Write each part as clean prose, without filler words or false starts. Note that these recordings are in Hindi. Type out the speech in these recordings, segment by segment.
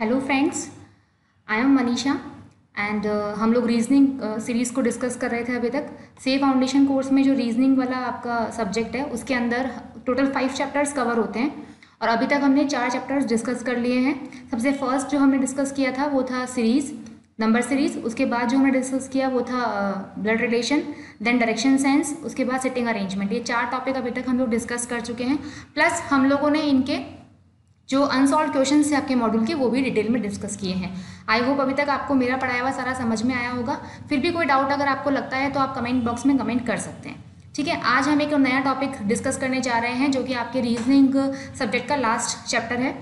Hello friends, I am Manisha and हम लोग रीजनिंग सीरीज़ को डिस्कस कर रहे थे अभी तक। से फाउंडेशन कोर्स में जो रीजनिंग वाला आपका सब्जेक्ट है उसके अंदर टोटल 5 चैप्टर्स कवर होते हैं और अभी तक हमने 4 चैप्टर्स डिस्कस कर लिए हैं। सबसे फर्स्ट जो हमने डिस्कस किया था वो था सीरीज़, नंबर सीरीज़। उसके बाद जो हमने डिस्कस किया वो था blood relation, then direction sense, उसके बाद सिटिंग अरेंजमेंट। ये 4 टॉपिक अभी तक हम लोग डिस्कस कर चुके हैं। प्लस हम लोगों ने इनके जो अनसॉल्व क्वेश्चन है आपके मॉड्यूल के वो भी डिटेल में डिस्कस किए हैं। आई होप अभी तक आपको मेरा पढ़ाया हुआ सारा समझ में आया होगा। फिर भी कोई डाउट अगर आपको लगता है तो आप कमेंट बॉक्स में कमेंट कर सकते हैं। ठीक है, आज हम एक नया टॉपिक डिस्कस करने जा रहे हैं जो कि आपके रीजनिंग सब्जेक्ट का लास्ट चैप्टर है,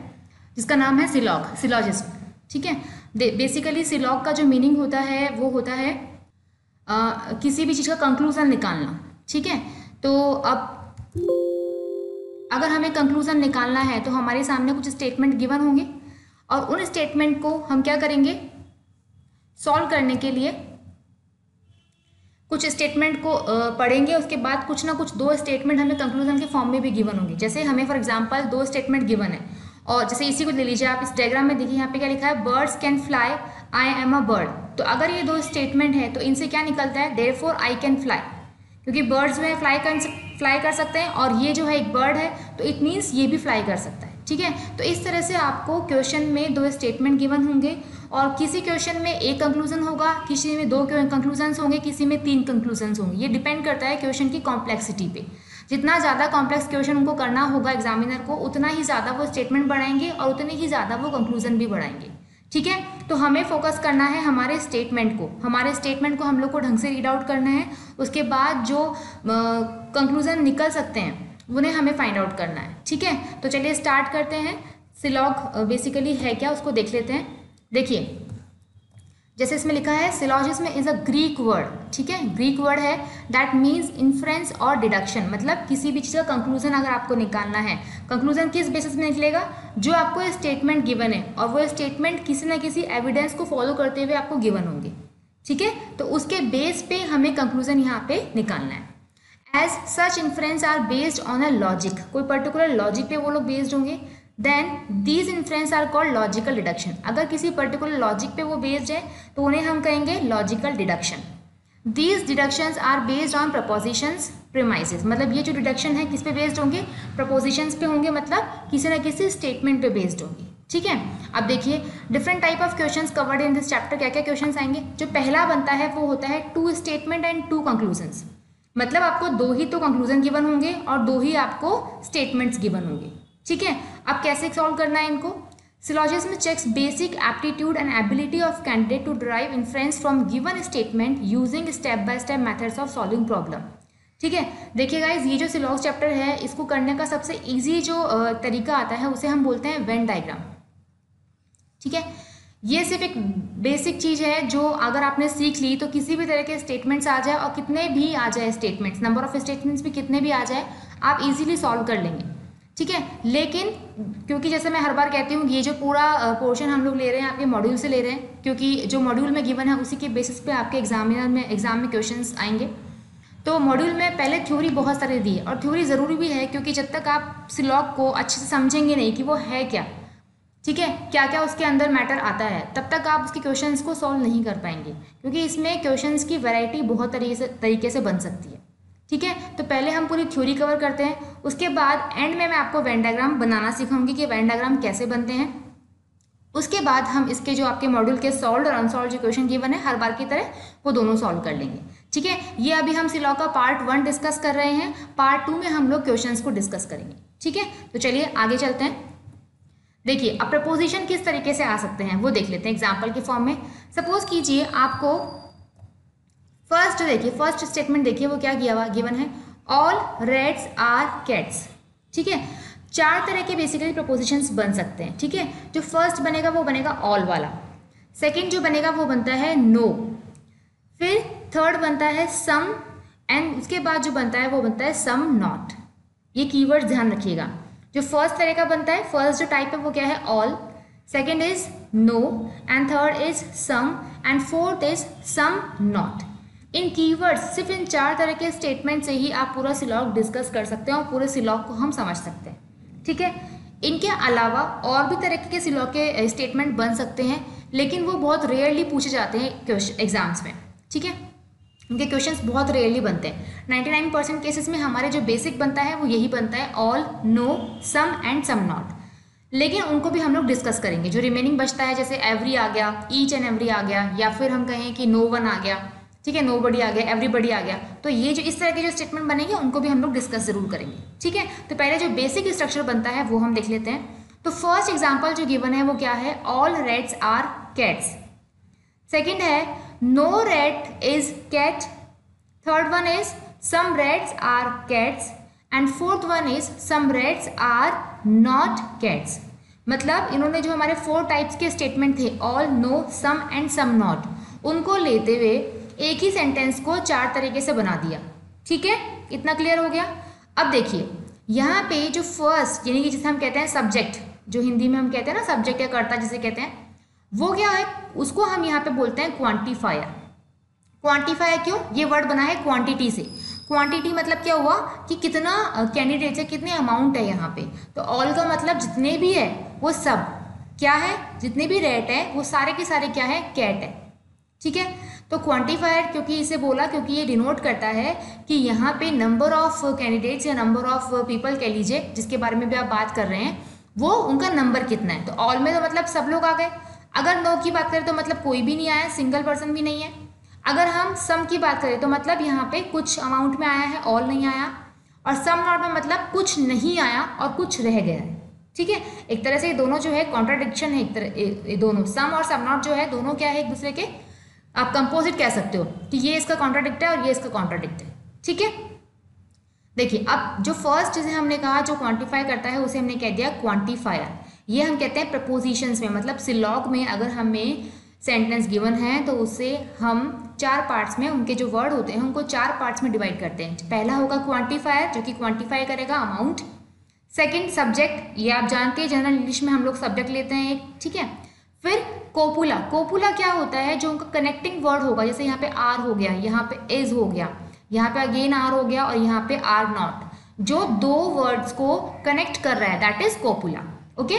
जिसका नाम है सिलॉग, सिलॉजिज्म। ठीक है, बेसिकली सिलॉग का जो मीनिंग होता है वो होता है किसी भी चीज़ का कंक्लूजन निकालना। ठीक है, तो अब अगर हमें कंक्लूजन निकालना है तो हमारे सामने कुछ स्टेटमेंट गिवन होंगे और उन स्टेटमेंट को हम क्या करेंगे, सॉल्व करने के लिए कुछ स्टेटमेंट को पढ़ेंगे। उसके बाद कुछ ना कुछ 2 स्टेटमेंट हमें कंक्लूजन के फॉर्म में भी गिवन होंगे। जैसे हमें फॉर एग्जांपल 2 स्टेटमेंट गिवन है और जैसे इसी को ले लीजिए आप, इस डायग्राम में देखिए यहाँ पे क्या लिखा है, birds can fly, I am a bird. तो अगर ये 2 स्टेटमेंट है तो इनसे क्या निकलता है, देयरफॉर आई कैन फ्लाई, क्योंकि बर्ड्स में फ्लाई कर सकते हैं और ये जो है एक बर्ड है तो इट मीन्स ये भी फ्लाई कर सकता है। ठीक है, तो इस तरह से आपको क्वेश्चन में 2 स्टेटमेंट गिवन होंगे और किसी क्वेश्चन में एक कंक्लूजन होगा, किसी में 2 कंक्लूजन्स होंगे, किसी में 3 कंक्लूजन्स होंगे। ये डिपेंड करता है क्वेश्चन की कॉम्प्लेक्सिटी पे। जितना ज़्यादा कॉम्प्लेक्स क्वेश्चन उनको करना होगा एग्जामिनर को, उतना ही ज़्यादा वो स्टेटमेंट बढ़ाएंगे और उतने ही ज़्यादा वो कंक्लूजन भी बढ़ाएंगे। ठीक है, तो हमें फोकस करना है हमारे स्टेटमेंट को। हमारे स्टेटमेंट को हम लोग को ढंग से रीड आउट करना है। उसके बाद जो कंक्लूजन निकल सकते हैं उन्हें हमें फाइंड आउट करना है। ठीक है, तो चलिए स्टार्ट करते हैं। सिलॉग बेसिकली है क्या उसको देख लेते हैं। देखिए, जैसे इसमें लिखा है syllogism is a Greek word. ठीक है, ग्रीक वर्ड है दैट मीन्स इन्फ्रेंस और डिडक्शन। मतलब किसी भी चीज़ का कंक्लूजन अगर आपको निकालना है, कंक्लूजन किस बेसिस में निकलेगा, जो आपको स्टेटमेंट गिवन है और वो स्टेटमेंट किसी ना किसी एविडेंस को फॉलो करते हुए आपको गिवन होंगे। ठीक है, तो उसके बेस पे हमें कंक्लूजन यहाँ पे निकालना है। As such inference are based on a logic, कोई पर्टिकुलर लॉजिक पे वो लोग बेस्ड होंगे। Then these inference are called logical deduction. अगर किसी पर्टिकुलर लॉजिक पे वो बेस्ड है तो उन्हें हम कहेंगे logical deduction. These deductions are based on propositions premises. मतलब ये जो डिडक्शन है किस पे बेस्ड होंगे, प्रपोजिशंस पे होंगे, मतलब किसी ना किसी स्टेटमेंट पे बेस्ड होंगे। ठीक है, अब देखिए different type of questions covered in this chapter. क्या क्या क्वेश्चंस आएंगे। जो पहला बनता है वो होता है 2 स्टेटमेंट एंड 2 कंक्लूजन्स। मतलब आपको 2 ही तो कंक्लूजन गिवन होंगे और 2 ही आपको स्टेटमेंट्स गिवन होंगे। ठीक है, अब कैसे सॉल्व करना है इनको। Syllogism checks basic aptitude and ability of candidate to derive inference from given statement using step by step methods of solving problem. ठीक है, देखिए गाइज, ये जो सिलॉग चैप्टर है इसको करने का सबसे ईजी जो तरीका आता है उसे हम बोलते हैं वेन डायग्राम। ठीक है, ये सिर्फ एक बेसिक चीज़ है जो अगर आपने सीख ली तो किसी भी तरह के स्टेटमेंट्स आ जाए और कितने भी आ जाए स्टेटमेंट्स, नंबर ऑफ स्टेटमेंट्स भी कितने भी आ जाए, आप इजीली सॉल्व कर लेंगे। ठीक है, लेकिन क्योंकि जैसे मैं हर बार कहती हूँ ये जो पूरा पोर्शन हम लोग ले रहे हैं आपके मॉड्यूल से ले रहे हैं, क्योंकि जो मॉड्यूल में गिवन है उसी के बेसिस पे आपके एग्जाम में क्वेश्चंस आएंगे। तो मॉड्यूल में पहले थ्योरी बहुत सारी दी है और थ्योरी ज़रूरी भी है, क्योंकि जब तक आप सिलॉग को अच्छे से समझेंगे नहीं कि वो है क्या, ठीक है, क्या क्या उसके अंदर मैटर आता है, तब तक आप उसके क्वेश्चंस को सॉल्व नहीं कर पाएंगे, क्योंकि इसमें क्वेश्चंस की वैरायटी बहुत तरीके से बन सकती है। ठीक है, तो पहले हम पूरी थ्योरी कवर करते हैं, उसके बाद एंड में मैं आपको वेन डायग्राम बनाना सिखाऊंगी कि वेन डायग्राम कैसे बनते हैं। उसके बाद हम इसके जो आपके मॉड्यूल के सॉल्व और अनसॉल्व जो क्वेश्चन गिवन है हर बार की तरह वो दोनों सॉल्व कर लेंगे। ठीक है, ये अभी हम सिलॉग का पार्ट 1 डिस्कस कर रहे हैं, पार्ट 2 में हम लोग क्वेश्चंस को डिस्कस करेंगे। ठीक है, तो चलिए आगे चलते हैं। देखिए, अब प्रपोजिशन किस तरीके से आ सकते हैं वो देख लेते हैं एग्जाम्पल के फॉर्म में। सपोज कीजिए आपको फर्स्ट स्टेटमेंट देखिए वो क्या गिवन है, ऑल रेड्स आर कैट्स। ठीक है, 4 तरह के बेसिकली प्रपोजिशंस बन सकते हैं। ठीक है, जो फर्स्ट बनेगा वो बनेगा ऑल वाला, सेकंड जो बनेगा वो बनता है नो, फिर थर्ड बनता है सम, एंड उसके बाद जो बनता है वो बनता है सम नॉट। ये कीवर्ड ध्यान रखिएगा। जो फर्स्ट तरह का बनता है, फर्स्ट जो टाइप है वो क्या है, all, second is no, and third is some, and fourth is some not. इन कीवर्ड्स, सिर्फ इन 4 तरह के स्टेटमेंट से ही आप पूरा सिलॉग डिस्कस कर सकते हैं और पूरे सिलॉग को हम समझ सकते हैं। ठीक है, इनके अलावा और भी तरह के सिलॉग के स्टेटमेंट बन सकते हैं, लेकिन वो बहुत रेयरली पूछे जाते हैं एग्जाम्स में, ठीक है। उनके क्वेश्चंस बहुत रेयरली बनते हैं। 99% केसेस में हमारे जो बेसिक बनता है वो यही बनता है, all, no, some and some not. लेकिन उनको भी हम लोग डिस्कस करेंगे। जो रिमेनिंग बचता है, जैसे एवरी आ गया, ईच एंड एवरी आ गया, या फिर हम कहें कि नो वन आ गया, ठीक है, नो बडी आ गया, एवरीबडी आ गया, तो ये जो इस तरह के जो स्टेटमेंट बनेंगे उनको भी हम लोग डिस्कस जरूर करेंगे, ठीक है। तो पहले जो बेसिक स्ट्रक्चर बनता है वो हम देख लेते हैं। तो फर्स्ट एग्जाम्पल जो गिवन है वो क्या है, all rats are cats. Second है no rat is cat. Third one is some rats are cats and fourth one is some rats are not cats. मतलब इन्होंने जो हमारे 4 टाइप्स के स्टेटमेंट थे, all, no, some and some not, उनको लेते हुए एक ही सेंटेंस को 4 तरीके से बना दिया, ठीक है। इतना क्लियर हो गया। अब देखिए यहाँ पे जो फर्स्ट यानी कि जिसे हम कहते हैं सब्जेक्ट, जो हिंदी में हम कहते हैं ना सब्जेक्ट या कर्ता जिसे कहते हैं, वो क्या है, उसको हम यहाँ पे बोलते हैं क्वांटिफायर। क्वांटिफायर क्यों, ये वर्ड बना है क्वांटिटी से। क्वांटिटी मतलब क्या हुआ कि कितना कैंडिडेट्स है, कितने अमाउंट है यहाँ पे। तो ऑल का मतलब जितने भी है वो सब क्या है, जितने भी रेट है वो सारे के सारे क्या है, कैट है, ठीक है। तो क्वांटिफायर क्योंकि इसे बोला क्योंकि ये डिनोट करता है कि यहाँ पे नंबर ऑफ कैंडिडेट्स या नंबर ऑफ पीपल कह लीजिए जिसके बारे में भी आप बात कर रहे हैं, वो उनका नंबर कितना है। तो ऑल में तो मतलब सब लोग आ गए। अगर नो की बात करें तो मतलब कोई भी नहीं आया, सिंगल पर्सन भी नहीं है। अगर हम सम की बात करें तो मतलब यहाँ पे कुछ अमाउंट में आया है, ऑल नहीं आया। और सम नॉट में मतलब कुछ नहीं आया और कुछ रह गया है, ठीक है। एक तरह से ये दोनों जो है कॉन्ट्राडिक्शन है, एक तरह ये दोनों सम और सम नॉट जो है दोनों क्या है, एक दूसरे के आप कंपोजिट कह सकते हो कि ये इसका कॉन्ट्राडिक्ट है और ये इसका कॉन्ट्राडिक्ट है, ठीक है। देखिए अब जो फर्स्ट चीज़ हमने कहा जो क्वांटिफाई करता है उसे हमने कह दिया क्वांटिफायर। ये हम कहते हैं प्रपोजिशंस में, मतलब सिलॉग में अगर हमें सेंटेंस गिवन है तो उसे हम 4 पार्ट्स में, उनके जो वर्ड होते हैं उनको 4 पार्ट्स में डिवाइड करते हैं। पहला होगा क्वांटिफायर जो कि क्वांटिफाई करेगा अमाउंट। सेकंड सब्जेक्ट, ये आप जानते हैं जनरल इंग्लिश में हम लोग सब्जेक्ट लेते हैं एक, ठीक है। फिर कोपुला, कोपुला क्या होता है, जो उनका कनेक्टिंग वर्ड होगा, जैसे यहाँ पे आर हो गया, यहाँ पे इज हो गया, यहाँ पे अगेन आर हो गया और यहाँ पे आर नॉट, जो 2 वर्ड्स को कनेक्ट कर रहा है, that is copula, okay.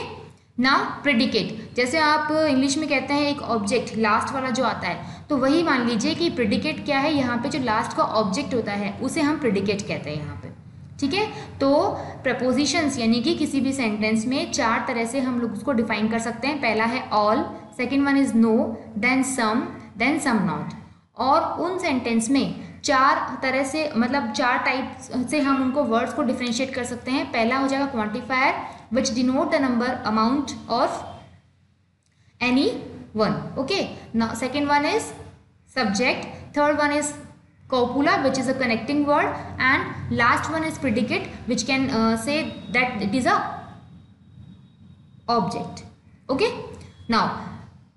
Now predicate, जैसे आप इंग्लिश में कहते हैं एक ऑब्जेक्ट लास्ट वाला जो आता है, तो वही मान लीजिए कि प्रेडिकेट क्या है, यहाँ पे जो लास्ट का ऑब्जेक्ट होता है उसे हम प्रेडिकेट कहते हैं यहाँ पे, ठीक है। तो प्रपोजिशंस यानी कि किसी भी सेंटेंस में 4 तरह से हम लोग उसको डिफाइन कर सकते हैं। पहला है all, second one is no, then some not. और उन सेंटेंस में 4 तरह से मतलब 4 टाइप से हम उनको वर्ड्स को डिफ्रेंशिएट कर सकते हैं। पहला हो जाएगा quantifier which denote the number amount of any one, okay. Now second one is subject, third one is copula which is a connecting word, and last one is predicate which can say that it is a object, okay. Now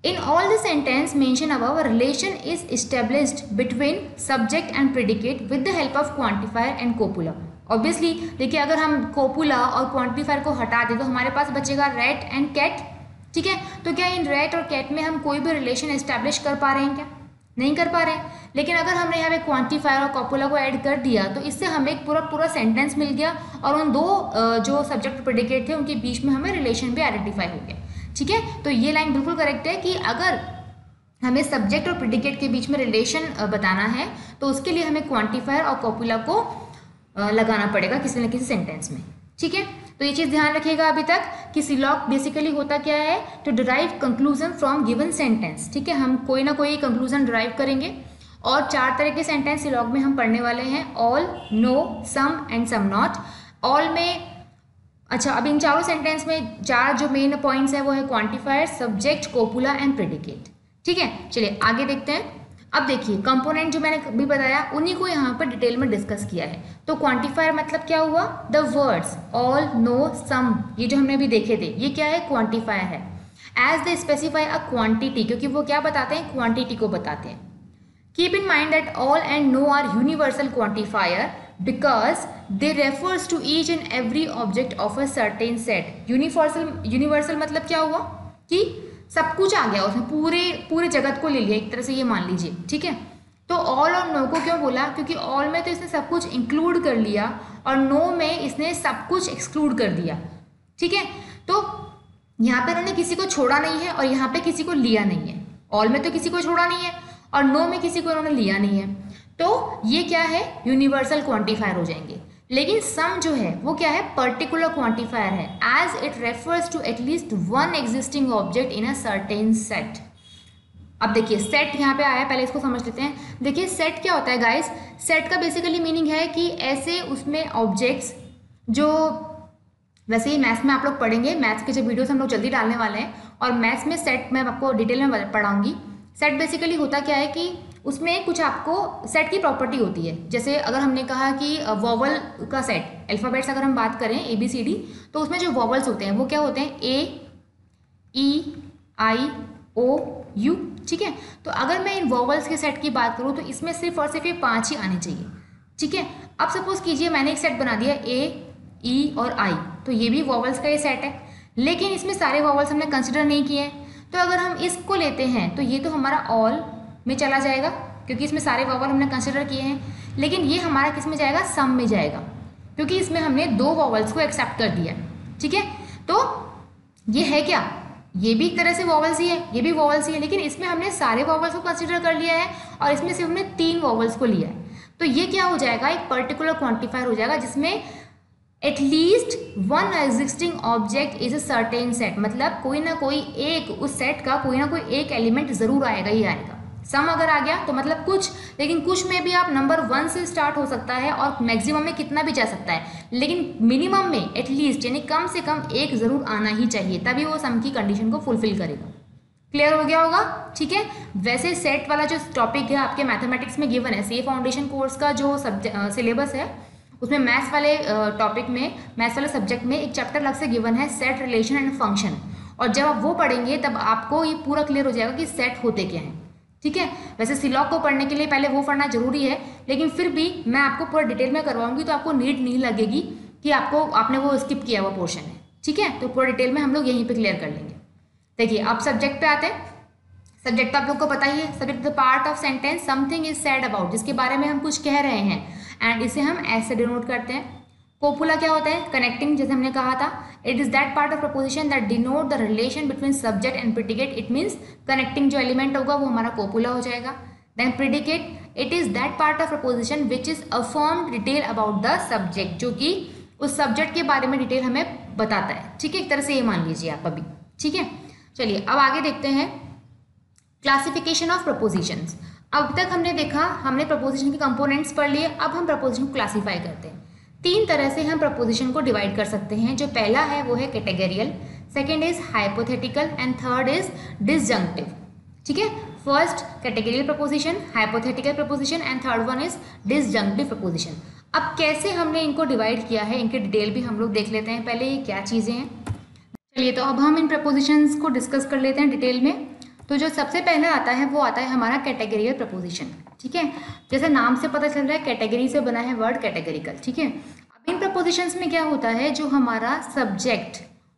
in all the sentence mentioned above, a relation is established between subject and predicate with the help of quantifier and copula. Obviously देखिए अगर हम copula और quantifier को हटा दें तो हमारे पास बचेगा rat and cat, ठीक है। तो क्या इन rat और cat में हम कोई भी रिलेशन एस्टैब्लिश कर पा रहे हैं क्या, नहीं कर पा रहे हैं। लेकिन अगर हमने यहाँ पे क्वांटिफायर और कॉपुला को ऐड कर दिया तो इससे हमें एक पूरा सेंटेंस मिल गया और उन 2 जो सब्जेक्ट प्रेडिकेट थे उनके बीच में हमें रिलेशन भी आइडेंटिफाई हो गया, ठीक है। तो ये लाइन बिल्कुल करेक्ट है कि अगर हमें सब्जेक्ट और प्रेडिकेट के बीच में रिलेशन बताना है तो उसके लिए हमें क्वांटिफायर और कॉपुला को लगाना पड़ेगा किसी न किसी सेंटेंस में, ठीक है। तो ये चीज़ ध्यान रखिएगा अभी तक कि सिलॉग बेसिकली होता क्या है, to derive conclusion from given sentence, ठीक है। हम कोई ना कोई कंक्लूजन डिराइव करेंगे और 4 तरह के सेंटेंस सिलॉग में हम पढ़ने वाले हैं, all, no, some and some not. All में अच्छा अब इन चारों सेंटेंस में 4 जो मेन पॉइंट्स हैं वो है quantifier, subject, copula and predicate, ठीक है। चलिए आगे देखते हैं। अब देखिए कंपोनेंट जो मैंने अभी बताया उन्हीं को यहाँ पर डिटेल में डिस्कस किया है। तो क्वांटिफायर मतलब क्या हुआ, द वर्ड्स ऑल, नो, सम, ये जो हमने अभी देखे थे ये क्या है, क्वांटिफायर है। As they specify a quantity, क्योंकि वो क्या बताते हैं, क्वांटिटी को बताते हैं। Keep in mind that all and no are universal quantifier because they refers to each and every object of a certain set. Universal मतलब क्या हुआ कि सब कुछ आ गया उसमें, पूरे जगत को ले लिया एक तरह से, ये मान लीजिए, ठीक है। तो ऑल और नो को क्यों बोला, क्योंकि ऑल में तो इसने सब कुछ इंक्लूड कर लिया और नो में इसने सब कुछ एक्सक्लूड कर दिया, ठीक है। तो यहाँ पे उन्होंने किसी को छोड़ा नहीं है और यहाँ पे किसी को लिया नहीं है। ऑल में तो किसी को छोड़ा नहीं है और नो में किसी को उन्होंने लिया नहीं है, तो ये क्या है, यूनिवर्सल क्वांटिफायर हो जाएंगे। लेकिन सम जो है वो क्या है, पर्टिकुलर क्वांटिफायर है, as it refers to at least one existing object in a certain set. अब देखिए सेट यहाँ पे आया, पहले इसको समझ लेते हैं। देखिए सेट क्या होता है गाइस, सेट का बेसिकली मीनिंग है कि ऐसे उसमें ऑब्जेक्ट्स जो, वैसे ही मैथ्स में आप लोग पढ़ेंगे, मैथ्स के जब वीडियोस हम लोग जल्दी डालने वाले हैं और मैथ्स में सेट मैं आपको डिटेल में पढ़ाऊंगी। सेट बेसिकली होता क्या है कि उसमें कुछ आपको सेट की प्रॉपर्टी होती है। जैसे अगर हमने कहा कि वॉवल का सेट, अल्फ़ाबेट्स अगर हम बात करें ABCD, तो उसमें जो वॉवल्स होते हैं वो क्या होते हैं, A E I O U, ठीक है। तो अगर मैं इन वॉवल्स के सेट की बात करूँ तो इसमें सिर्फ और सिर्फ ये 5 ही आने चाहिए, ठीक है। अब सपोज कीजिए मैंने एक सेट बना दिया A E और I, तो ये भी वॉवल्स का ये सेट है, लेकिन इसमें सारे वॉवल्स हमने कंसिडर नहीं किए हैं। तो अगर हम इसको लेते हैं तो ये तो हमारा ऑल में चला जाएगा क्योंकि इसमें सारे वॉवल हमने कंसिडर किए हैं, लेकिन ये हमारा किस में जाएगा, सम में जाएगा, क्योंकि इसमें हमने 2 वॉवल्स को एक्सेप्ट कर दिया, ठीक है। तो ये है क्या, ये भी एक तरह से वॉवल्स ही है, ये भी वॉवल्स ही है, लेकिन इसमें हमने सारे वॉवल्स को कंसिडर कर लिया है और इसमें से हमने 3 वॉवल्स को लिया है। तो ये क्या हो जाएगा, एक पर्टिकुलर क्वांटिफायर हो जाएगा जिसमें at least one existing object is a certain set, मतलब कोई ना कोई एक उस सेट का कोई ना कोई एक एलिमेंट जरूर आएगा ही आएगा। सम अगर आ गया तो मतलब कुछ, लेकिन कुछ में भी आप नंबर 1 से स्टार्ट हो सकता है और मैक्सिमम में कितना भी जा सकता है, लेकिन मिनिमम में एटलीस्ट यानी कम से कम एक जरूर आना ही चाहिए, तभी वो सम की कंडीशन को फुलफिल करेगा। क्लियर हो गया होगा, ठीक है। वैसे सेट वाला जो टॉपिक है आपके मैथमेटिक्स में गिवन है, सीए फाउंडेशन कोर्स का जो सिलेबस है उसमें मैथ्स वाले टॉपिक में, मैथ्स वाले सब्जेक्ट में एक चैप्टर अलग से गिवन है, सेट, रिलेशन एंड फंक्शन, और जब आप वो पढ़ेंगे तब आपको ये पूरा क्लियर हो जाएगा कि सेट होते क्या हैं, ठीक है। वैसे सिलॉग को पढ़ने के लिए पहले वो पढ़ना जरूरी है, लेकिन फिर भी मैं आपको पूरा डिटेल में करवाऊंगी तो आपको नीड नहीं लगेगी कि आपने वो स्किप किया हुआ पोर्शन है, ठीक है। तो पूरा डिटेल में हम लोग यहीं पे क्लियर कर लेंगे। देखिए अब सब्जेक्ट पे आते हैं। सब्जेक्ट तो आप लोग को पता ही है, subject the part of sentence something is said about, जिसके बारे में हम कुछ कह रहे हैं, एंड इसे हम ऐसे डिनोट करते हैं। कोपुला क्या होता है, कनेक्टिंग, जैसे हमने कहा था, it is that part of proposition that denote the relation between subject and predicate. It means connecting जो एलिमेंट होगा वो हमारा कोपुला हो जाएगा। Then predicate, it is that part of proposition which is affirmed detail about the subject, जो कि उस सब्जेक्ट के बारे में डिटेल हमें बताता है, ठीक है। एक तरह से ये मान लीजिए आप अभी, ठीक है। चलिए अब आगे देखते हैं क्लासिफिकेशन ऑफ प्रपोजिशंस। अब तक हमने देखा, हमने प्रपोजिशन के कंपोनेंट्स पढ़ लिए, अब हम प्रपोजिशन को क्लासीफाई करते हैं। 3 तरह से हम प्रपोजिशन को डिवाइड कर सकते हैं। जो पहला है वो है categorical, second is hypothetical and third is disjunctive, ठीक है। First categorical proposition, hypothetical proposition and third one is disjunctive proposition. अब कैसे हमने इनको डिवाइड किया है, इनके डिटेल भी हम लोग देख लेते हैं पहले ये क्या चीज़ें हैं। चलिए तो अब हम इन प्रपोजिशंस को डिस्कस कर लेते हैं डिटेल में। तो जो सबसे पहले आता है वो आता है हमारा कैटेगरियल प्रपोजिशन, ठीक है। जैसे नाम से पता चल रहा है कैटेगरी से बना है वर्ड कैटेगरिकल, ठीक है। अब इन प्रपोजिशंस में क्या होता है, जो हमारा सब्जेक्ट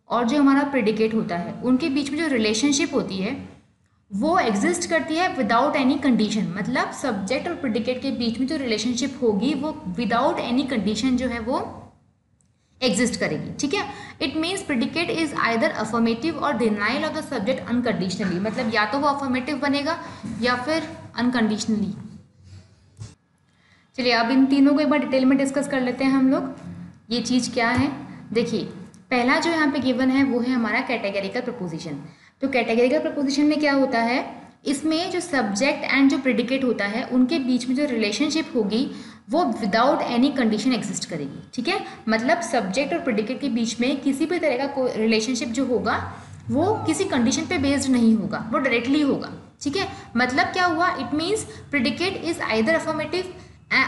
और जो हमारा प्रेडिकेट होता है उनके बीच में जो रिलेशनशिप होती है वो एग्जिस्ट करती है विदाउट एनी कंडीशन। मतलब सब्जेक्ट और प्रेडिकेट के बीच में जो रिलेशनशिप होगी वो विदाउट एनी कंडीशन जो है वो एग्जिस्ट करेगी, ठीक है। It means predicate is either affirmative और denial of the subject unconditionally, मतलब या तो वो अफर्मेटिव बनेगा या फिर अनकंडीशनली। चलिए अब इन तीनों को एक बार डिटेल में डिस्कस कर लेते हैं हम लोग, ये चीज़ क्या है। देखिए पहला जो यहाँ पे गिवन है वो है हमारा कैटेगरिकल प्रपोजिशन। तो कैटेगरिकल प्रपोजिशन में क्या होता है, इसमें जो सब्जेक्ट एंड जो प्रेडिकेट होता है उनके बीच में जो रिलेशनशिप होगी वो विदाउट एनी कंडीशन एग्जिस्ट करेगी, ठीक है। मतलब सब्जेक्ट और प्रेडिकेट के बीच में किसी भी तरह का कोई रिलेशनशिप जो होगा वो किसी कंडीशन पे बेस्ड नहीं होगा, वो डायरेक्टली होगा, ठीक है। मतलब क्या हुआ, it means predicate is either affirmative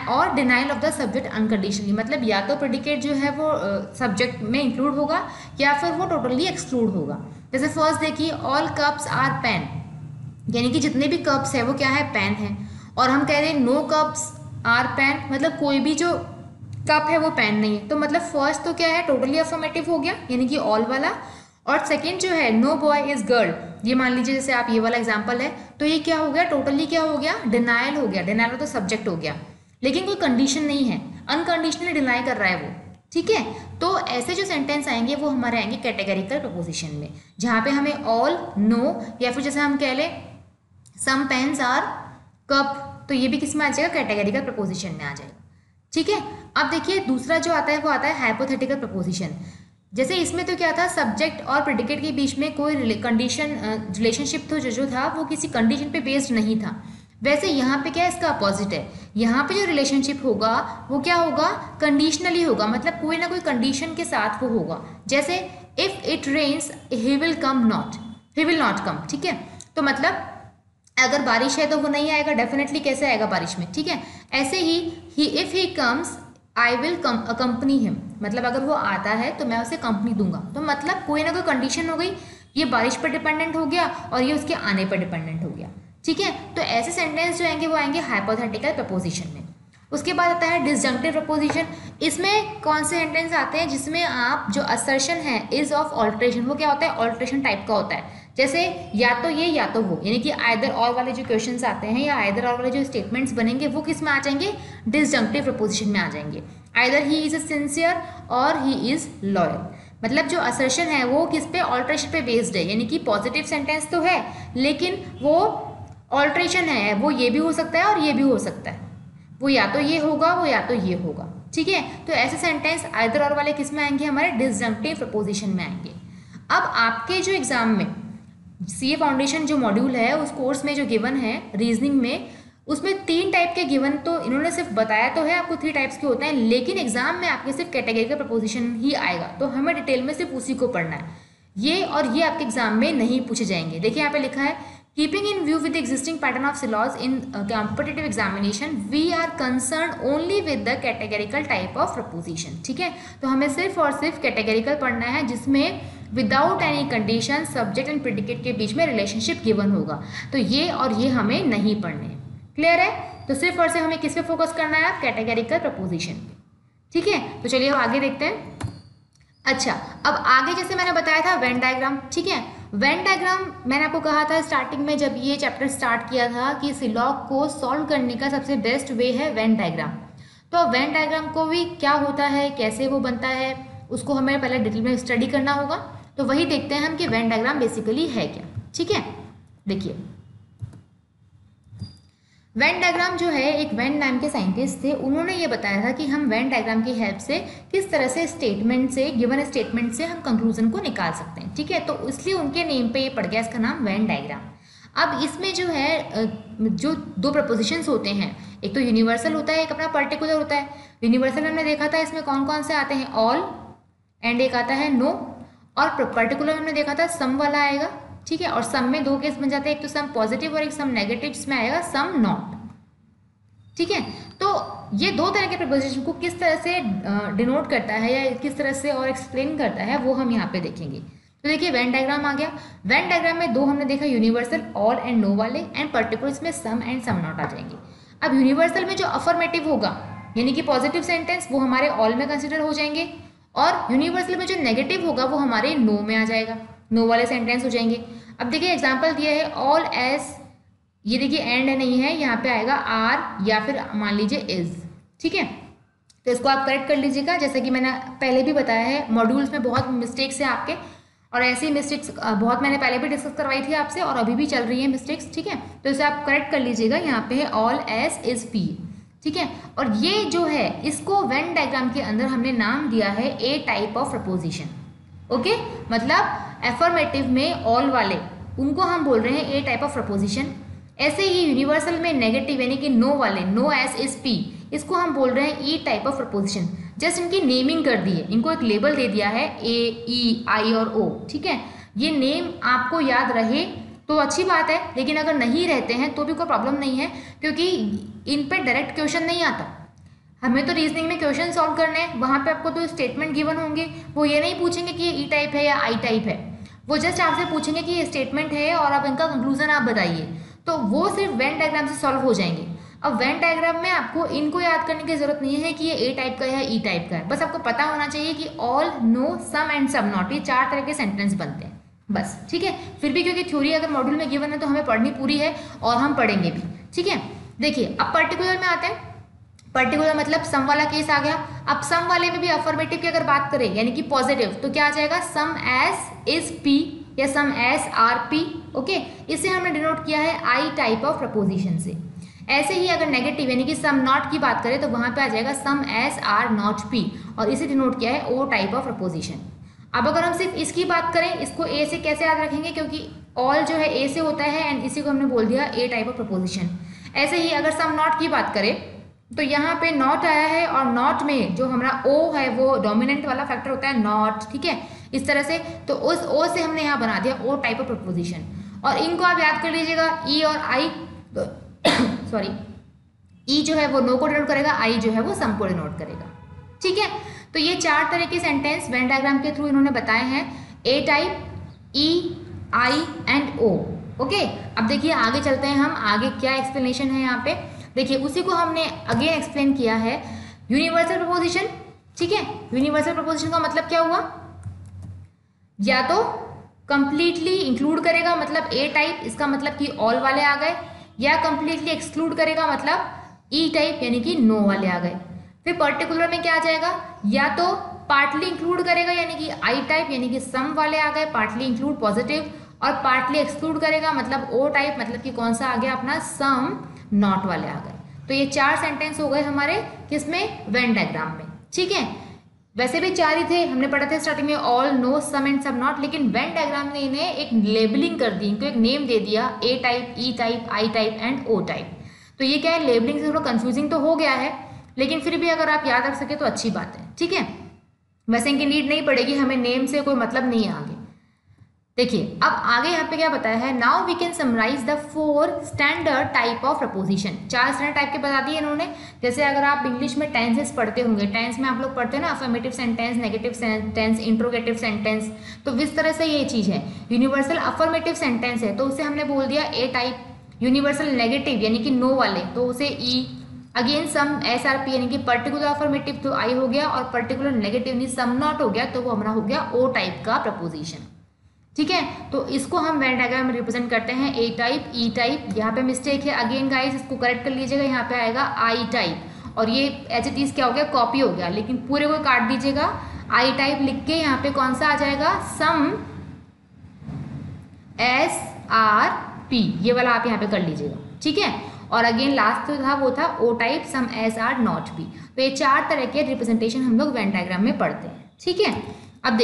और denial of the subject unconditionally. मतलब या तो प्रेडिकेट जो है वो सब्जेक्ट में इंक्लूड होगा या फिर वो टोटली एक्सक्लूड होगा। जैसे फर्स्ट देखिए, ऑल कप्स आर पेन, यानी कि जितने भी कप्स है वो क्या है, पेन है। और हम कह रहे हैं नो कप्स आर पेन, मतलब कोई भी जो कप है वो पेन नहीं है। तो मतलब फर्स्ट तो क्या है, टोटली अफर्मेटिव हो गया यानी कि ऑल वाला, और सेकंड जो है नो बॉय इज गर्ल, ये मान लीजिए जैसे आप ये वाला एग्जांपल है, तो ये क्या हो गया, टोटली क्या हो गया, डिनाइल हो गया, डिनाइल तो सब्जेक्ट हो गया, लेकिन कोई कंडीशन नहीं है, अनकंडीशनली डिनाई कर रहा है वो, ठीक है। तो ऐसे जो सेंटेंस आएंगे वो हमारे आएंगे कैटेगरिकल प्रपोजिशन में, जहाँ पे हमें ऑल, नो, या फिर जैसे हम कह लें सम पेन्स आर कप, तो ये भी किस में आ जाएगा, कैटेगरिकल प्रपोजिशन में आ जाएगा। ठीक है। अब देखिए दूसरा जो आता है वो आता है हाइपोथेटिकल प्रपोजिशन। जैसे इसमें तो क्या था, सब्जेक्ट और प्रेडिकेट के बीच में कोई कंडीशन रिलेशनशिप तो जो था वो किसी कंडीशन पे बेस्ड नहीं था। वैसे यहाँ पे क्या है, इसका अपोजिट है। यहाँ पे जो रिलेशनशिप होगा वो क्या होगा, कंडीशनली होगा, मतलब कोई ना कोई कंडीशन के साथ वो होगा। जैसे if it rains he will come not, he will not come. ठीक है, तो मतलब अगर बारिश है तो वो नहीं आएगा, डेफिनेटली कैसे आएगा बारिश में। ठीक है, ऐसे ही if he comes I will come accompany him, मतलब अगर वो आता है तो मैं उसे कंपनी दूंगा। तो मतलब कोई ना कोई कंडीशन हो गई, ये बारिश पर डिपेंडेंट हो गया और ये उसके आने पर डिपेंडेंट हो गया। ठीक है, तो ऐसे सेंटेंस जो आएंगे वो आएंगे हाइपोथेटिकल प्रपोजिशन में। उसके बाद आता है डिसजंक्टिव प्रपोजिशन। इसमें कौन से सेंटेंस आते हैं जिसमें आप जो असर्शन है इज ऑफ ऑल्ट्रेशन, वो क्या होता है, ऑल्ट्रेशन टाइप का होता है। जैसे या तो ये या तो वो, यानी कि आइदर और वाले जो क्वेश्चंस आते हैं या आइदर और वाले जो स्टेटमेंट्स बनेंगे वो किस में आ जाएंगे, डिसजंक्टिव प्रपोजिशन में आ जाएंगे। Either he is a sincere और ही इज लॉयल, मतलब जो असर्शन है वो किस पे, ऑल्ट्रेशन पे बेस्ड है, यानी कि पॉजिटिव सेंटेंस तो है लेकिन वो ऑल्ट्रेशन है, वो ये भी हो सकता है और ये भी हो सकता है, वो या तो ये होगा वो या तो ये होगा। ठीक है, तो ऐसे सेंटेंस आइदर और वाले किस में आएंगे, हमारे डिसजंक्टिव प्रपोजिशन में आएंगे। अब आपके जो एग्जाम में सीए फाउंडेशन जो मॉड्यूल है उस कोर्स में जो गिवन है रीजनिंग में, उसमें 3 टाइप के गिवन, तो इन्होंने सिर्फ बताया तो है आपको 3 टाइप्स के होते हैं, लेकिन एग्जाम में आपके सिर्फ कैटेगरिकल प्रपोजिशन ही आएगा, तो हमें डिटेल में सिर्फ उसी को पढ़ना है। ये और ये आपके एग्जाम में नहीं पूछे जाएंगे। देखिए यहाँ पे लिखा है, keeping in view with existing pattern of syllogism in competitive examination we are concern only with the categorical type of proposition. ठीक है, तो हमें सिर्फ और सिर्फ कैटेगरिकल पढ़ना है जिसमें without any condition subject and predicate के बीच में रिलेशनशिप गिवन होगा, तो ये और ये हमें नहीं पढ़ने। क्लियर है, तो सिर्फ और सिर्फ हमें किस पे फोकस करना है, आप कैटेगरिकल प्रपोजिशन पे। ठीक है, तो चलिए अब आगे देखते हैं। अच्छा, अब आगे जैसे मैंने बताया था वेन डायग्राम। ठीक है, वेन डायग्राम मैंने आपको कहा था स्टार्टिंग में जब ये चैप्टर स्टार्ट किया था कि सिलॉग को सॉल्व करने का सबसे बेस्ट वे है वेन डायग्राम। तो वेन डायग्राम को भी क्या होता है, कैसे वो बनता है, उसको हमें पहले डिटेल में स्टडी करना होगा। तो वही देखते हैं हम कि वेन डायग्राम बेसिकली है क्या। ठीक है, देखिए वेन डायग्राम जो है, एक वेन नाम के साइंटिस्ट थे, उन्होंने ये बताया था कि हम वेन डायग्राम की हेल्प से किस तरह से स्टेटमेंट से, गिवन स्टेटमेंट से हम कंक्लूजन को निकाल सकते हैं। ठीक है, तो इसलिए उनके नेम पे ये पड़ गया इसका नाम वेन डायग्राम। अब इसमें जो है जो 2 प्रपोजिशंस होते हैं, एक तो यूनिवर्सल होता है, एक अपना पर्टिकुलर होता है। यूनिवर्सल हमने देखा था इसमें कौन कौन से आते हैं, ऑल, एंड एक आता है नो, और पर्टिकुलर हमने देखा था सम वाला आएगा। ठीक है, और सम में 2 केस बन जाते हैं, एक तो सम पॉजिटिव और एक सम नेगेटिव, जिसमें आएगा सम नॉट। ठीक है, तो ये 2 तरह के प्रपोजिशन को किस तरह से डिनोट करता है या किस तरह से और एक्सप्लेन करता है वो हम यहाँ पे देखेंगे। तो देखिए वेन डायग्राम आ गया। वेन डायग्राम में 2 हमने देखा, यूनिवर्सल ऑल एंड नो वाले, एंड पर्टिकुलर इसमें सम एंड सम नॉट आ जाएंगे। अब यूनिवर्सल में जो अफर्मेटिव होगा यानी कि पॉजिटिव सेंटेंस, वो हमारे ऑल में कंसिडर हो जाएंगे, और यूनिवर्सल में जो नेगेटिव होगा वो हमारे नो में आ जाएगा, नो वाले सेंटेंस हो जाएंगे। अब देखिए एग्जाम्पल दिया है ऑल एज, ये देखिए एंड नहीं है, यहाँ पे आएगा आर या फिर मान लीजिए इज। ठीक है, तो इसको आप करेक्ट कर लीजिएगा, जैसे कि मैंने पहले भी बताया है मॉड्यूल्स में बहुत मिस्टेक्स है आपके, और ऐसी मिस्टेक्स बहुत मैंने पहले भी डिस्कस करवाई थी आपसे और अभी भी चल रही है मिस्टेक्स। ठीक है, तो इसे आप करेक्ट कर लीजिएगा। यहाँ पे है ऑल एज इज पी। ठीक है, और ये जो है इसको वेन डायग्राम के अंदर हमने नाम दिया है ए टाइप ऑफ प्रपोजिशन। ओके, मतलब एफर्मेटिव में ऑल वाले उनको हम बोल रहे हैं ए टाइप ऑफ प्रपोजिशन। ऐसे ही यूनिवर्सल में नेगेटिव यानी कि नो वाले, नो एस इज पी, इसको हम बोल रहे हैं ई टाइप ऑफ प्रपोजिशन। जस्ट इनकी नेमिंग कर दी है, इनको एक लेबल दे दिया है ए, ई, आई और ओ। ठीक है, ये नेम आपको याद रहे तो अच्छी बात है, लेकिन अगर नहीं रहते हैं तो भी कोई प्रॉब्लम नहीं है, क्योंकि इन पे डायरेक्ट क्वेश्चन नहीं आता। हमें तो रीजनिंग में क्वेश्चन सॉल्व करने हैं, वहाँ पे आपको तो स्टेटमेंट गिवन होंगे, वो ये नहीं पूछेंगे कि ये ई टाइप है या आई टाइप है, वो जस्ट आपसे पूछेंगे कि ये स्टेटमेंट है और आप इनका कंक्लूजन आप बताइए, तो वो सिर्फ वेन डायग्राम से सॉल्व हो जाएंगे। अब वेन डायग्राम में आपको इनको याद करने की जरूरत नहीं है कि ये ए टाइप का है या ई टाइप का है, बस आपको पता होना चाहिए कि all, no, some and some not, ये 4 तरह के सेंटेंस बनते हैं बस। ठीक है, फिर भी क्योंकि थ्योरी अगर मॉड्यूल में गिवन है तो हमें पढ़नी पूरी है और हम पढ़ेंगे भी। ठीक है, देखिए अब पर्टिकुलर में आते हैं। पर्टिकुलर मतलब सम वाला केस आ गया। अब सम वाले में भी अफर्मेटिव की अगर बात करें यानी कि पॉजिटिव, तो क्या आ जाएगा, सम एस इज पी या सम एस आर पी। ओके, इसे हमने डिनोट किया है आई टाइप ऑफ प्रपोजिशन से। ऐसे ही अगर नेगेटिव यानी कि सम नॉट की बात करें तो वहां पे आ जाएगा सम एस आर नॉट पी, और इसे डिनोट किया है ओ टाइप ऑफ प्रपोजिशन। अब अगर हम सिर्फ इसकी बात करें, इसको ए से कैसे याद रखेंगे, क्योंकि ऑल जो है ए से होता है एंड इसी को हमने बोल दिया ए टाइप ऑफ प्रपोजिशन। ऐसे ही अगर सम नॉट की बात करें तो यहाँ पे नॉट आया है, और नॉट में जो हमारा ओ है वो डोमिनेंट वाला फैक्टर होता है नॉट, ठीक है, इस तरह से। तो उस ओ से हमने यहाँ बना दिया ओ टाइप ऑफ प्रपोजिशन। और इनको आप याद कर लीजिएगा, ई और आई सॉरी, ई जो है वो नो को डिनोट करेगा, आई जो है वो सम को डिनोट करेगा, ठीक है। तो ये 4 तरह के सेंटेंस वेन डायग्राम के थ्रू इन्होंने बताए हैं, A type, E, I and O. Okay, अब देखिए आगे चलते हैं हम, आगे क्या एक्सप्लेनेशन है यहाँ पे। देखिए उसी को हमने अगेन एक्सप्लेन किया है, यूनिवर्सल प्रपोजिशन, ठीक है। यूनिवर्सल प्रपोजिशन का मतलब क्या हुआ, या तो कंप्लीटली इंक्लूड करेगा मतलब ए टाइप, इसका मतलब कि ऑल वाले आ गए, या कंप्लीटली एक्सक्लूड करेगा मतलब ई टाइप यानी कि नो वाले आ गए। फिर पर्टिकुलर में क्या आ जाएगा, या तो पार्टली इंक्लूड करेगा यानी कि आई टाइप यानी कि सम वाले आ गए, पार्टली इंक्लूड पॉजिटिव, और पार्टली एक्सक्लूड करेगा मतलब ओ टाइप, मतलब कि कौन सा आ गया अपना सम नॉट वाले आ गए। तो ये 4 सेंटेंस हो गए हमारे किसमें, वेन डायग्राम में, ठीक है। वैसे भी 4 ही थे, हमने पढ़ा था स्टार्टिंग में ऑल, नो, सम एंड सब नॉट, लेकिन वेन डायग्राम ने इन्हें एक लेबलिंग कर दी, इनको एक नेम दे दिया, A type, E type, I type and O type. तो ये क्या है, लेबलिंग से थोड़ा कंफ्यूजिंग तो हो गया है, लेकिन फिर भी अगर आप याद रख सके तो अच्छी बात है, ठीक है। वैसे इनकी नीड नहीं पड़ेगी, हमें नेम से कोई मतलब नहीं है आगे। देखिए अब आगे यहाँ पे क्या बताया है, now we can summarise the 4 standard type of proposition. 4 standard type के बता दिए इन्होंने। जैसे अगर आप इंग्लिश में टेंसेस पढ़ते होंगे, टेंस में आप लोग पढ़ते हैं ना, affirmative sentence, negative sentence, interrogative sentence, तो इस तरह से ये चीज़ है। यूनिवर्सल अफर्मेटिव सेंटेंस है तो उसे हमने बोल दिया ए टाइप, यूनिवर्सल नेगेटिव यानी कि नो वाले तो उसे ई, again some S R P यानी कि पर्टिकुलर अफर्मेटिव तो आई हो गया, और पर्टिकुलर नेगेटिव यानी सम नॉट हो गया, तो वो हमारा हो गया ओ टाइप का प्रपोजिशन, ठीक है। तो इसको हम वेन डायग्राम में रिप्रेजेंट करते हैं ए टाइप, ई टाइप। यहाँ पे मिस्टेक है अगेन गाइस, इसको करेक्ट कर लीजिएगा, यहाँ पे आएगा आई टाइप, और ये एच चीज क्या हो गया, कॉपी हो गया, लेकिन पूरे को काट दीजिएगा, आई टाइप लिख के यहाँ पे कौन सा आ जाएगा, सम एस आर पी, ये वाला आप यहाँ पे कर लीजिएगा, ठीक है। और अगेन लास्ट जो था वो था O type, some S are not P. तो ये 4 तरह के रिप्रेजेंटेशन हम लोग वेन डायग्राम में पढ़ते हैं, ठीक है। अब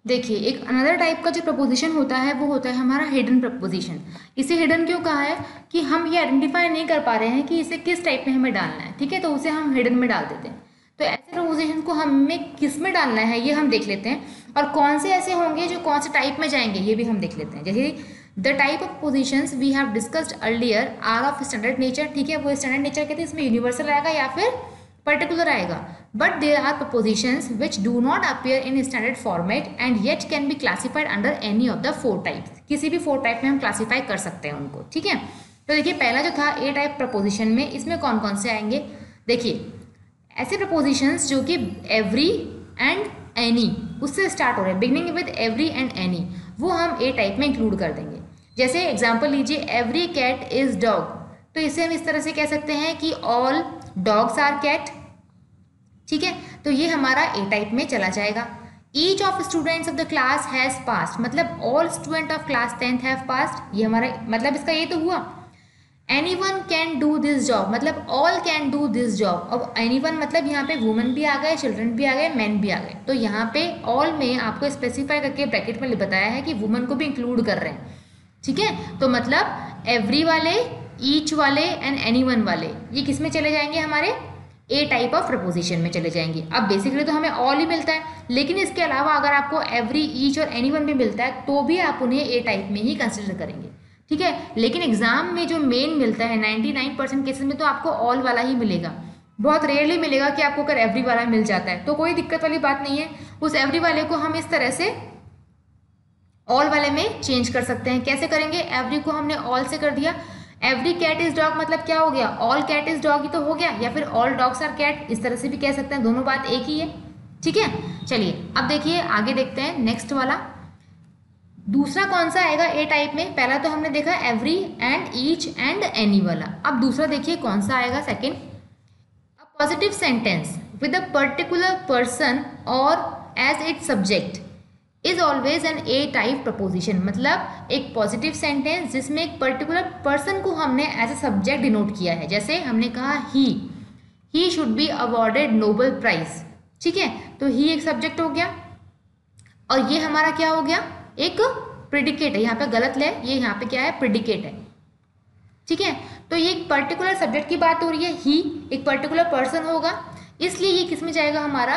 देखिए एक अनदर टाइप का जो प्रपोजिशन होता है वो होता है हमारा हिडन प्रपोजिशन। इसे हिडन क्यों कहा है कि हम ये आइडेंटिफाई नहीं कर पा रहे हैं कि इसे किस टाइप में हमें डालना है, ठीक है, तो उसे हम हिडन में डाल देते हैं। तो ऐसे प्रपोजिशन को हमें किस में डालना है ये हम देख लेते हैं, और कौन से ऐसे होंगे जो कौन से टाइप में जाएंगे ये भी हम देख लेते हैं। जैसे the type of positions we have discussed earlier are of standard nature, ठीक है, वो स्टैंडर्ड नेचर कहते हैं, इसमें यूनिवर्सल आएगा या फिर पर्टिकुलर आएगा। But there are propositions which do not appear in standard format and yet can be classified under any of the 4 types. किसी भी 4 टाइप में हम क्लासीफाई कर सकते हैं उनको, ठीक है। तो देखिए पहला जो था ए टाइप प्रपोजिशन में, इसमें कौन कौन से आएंगे, देखिए ऐसे प्रपोजिशंस जो कि एवरी एंड एनी उससे स्टार्ट हो रहे हैं, beginning with every and any, वो हम ए टाइप में इंक्लूड कर देंगे। जैसे एग्जाम्पल लीजिए, एवरी कैट इज डॉग, तो इसे हम इस तरह से कह सकते हैं कि ऑल डॉग्स आर कैट, ठीक है, तो ये हमारा ए टाइप में चला जाएगा। Each of students of the class has passed, मतलब all student of class 10th have passed, ये हमारा मतलब इसका ये तो हुआ। Anyone can do this job, मतलब all can do this job. अब एनीवन मतलब यहाँ पे वुमेन भी आ गए, चिल्ड्रन भी आ गए, मैन भी आ गए, तो यहाँ पे ऑल में आपको स्पेसिफाई करके ब्रैकेट में बताया है कि वुमेन को भी इंक्लूड कर रहे हैं, ठीक है। तो मतलब एवरी वाले, ईच वाले एंड एनीवन वाले ये किस में चले जाएंगे, हमारे ए टाइप ऑफ प्रपोजिशन में चले जाएंगे। अब बेसिकली तो हमें ऑल ही मिलता है, लेकिन इसके अलावा अगर आपको एवरी, ईच और एनीवन भी मिलता है तो भी आप उन्हें ए टाइप में ही कंसिडर करेंगे, ठीक है। लेकिन एग्जाम में जो मेन मिलता है 99% केसेस में तो आपको ऑल वाला ही मिलेगा, बहुत रेयरली मिलेगा कि आपको अगर एवरी वाला मिल जाता है, तो कोई दिक्कत वाली बात नहीं है। उस एवरी वाले को हम इस तरह से ऑल वाले में चेंज कर सकते हैं। कैसे करेंगे, एवरी को हमने ऑल से कर दिया, एवरी कैट इज डॉग मतलब क्या हो गया, ऑल कैट इज डॉग ही तो हो गया, या फिर ऑल डॉग्स आर कैट, इस तरह से भी कह सकते हैं, दोनों बात एक ही है, ठीक है। चलिए अब देखिए आगे देखते हैं नेक्स्ट वाला, दूसरा कौन सा आएगा ए टाइप में। पहला तो हमने देखा every and each and any वाला, अब दूसरा देखिए कौन सा आएगा second, positive sentence with a particular person और as its subject is always an A type proposition. मतलब एक पॉजिटिव सेंटेंस जिसमें एक पर्टिकुलर पर्सन को हमने एज अ सब्जेक्ट डिनोट किया है, जैसे हमने कहा he should be awarded Nobel prize. ठीक है, तो ही एक सब्जेक्ट हो गया और ये हमारा क्या हो गया, एक प्रिडिकेट है। यहाँ पे गलत है, ये यहाँ पे क्या है, प्रिडिकेट है। ठीक है, तो ये एक पर्टिकुलर सब्जेक्ट की बात हो रही है, ही एक पर्टिकुलर पर्सन होगा, इसलिए ये किस में जाएगा, हमारा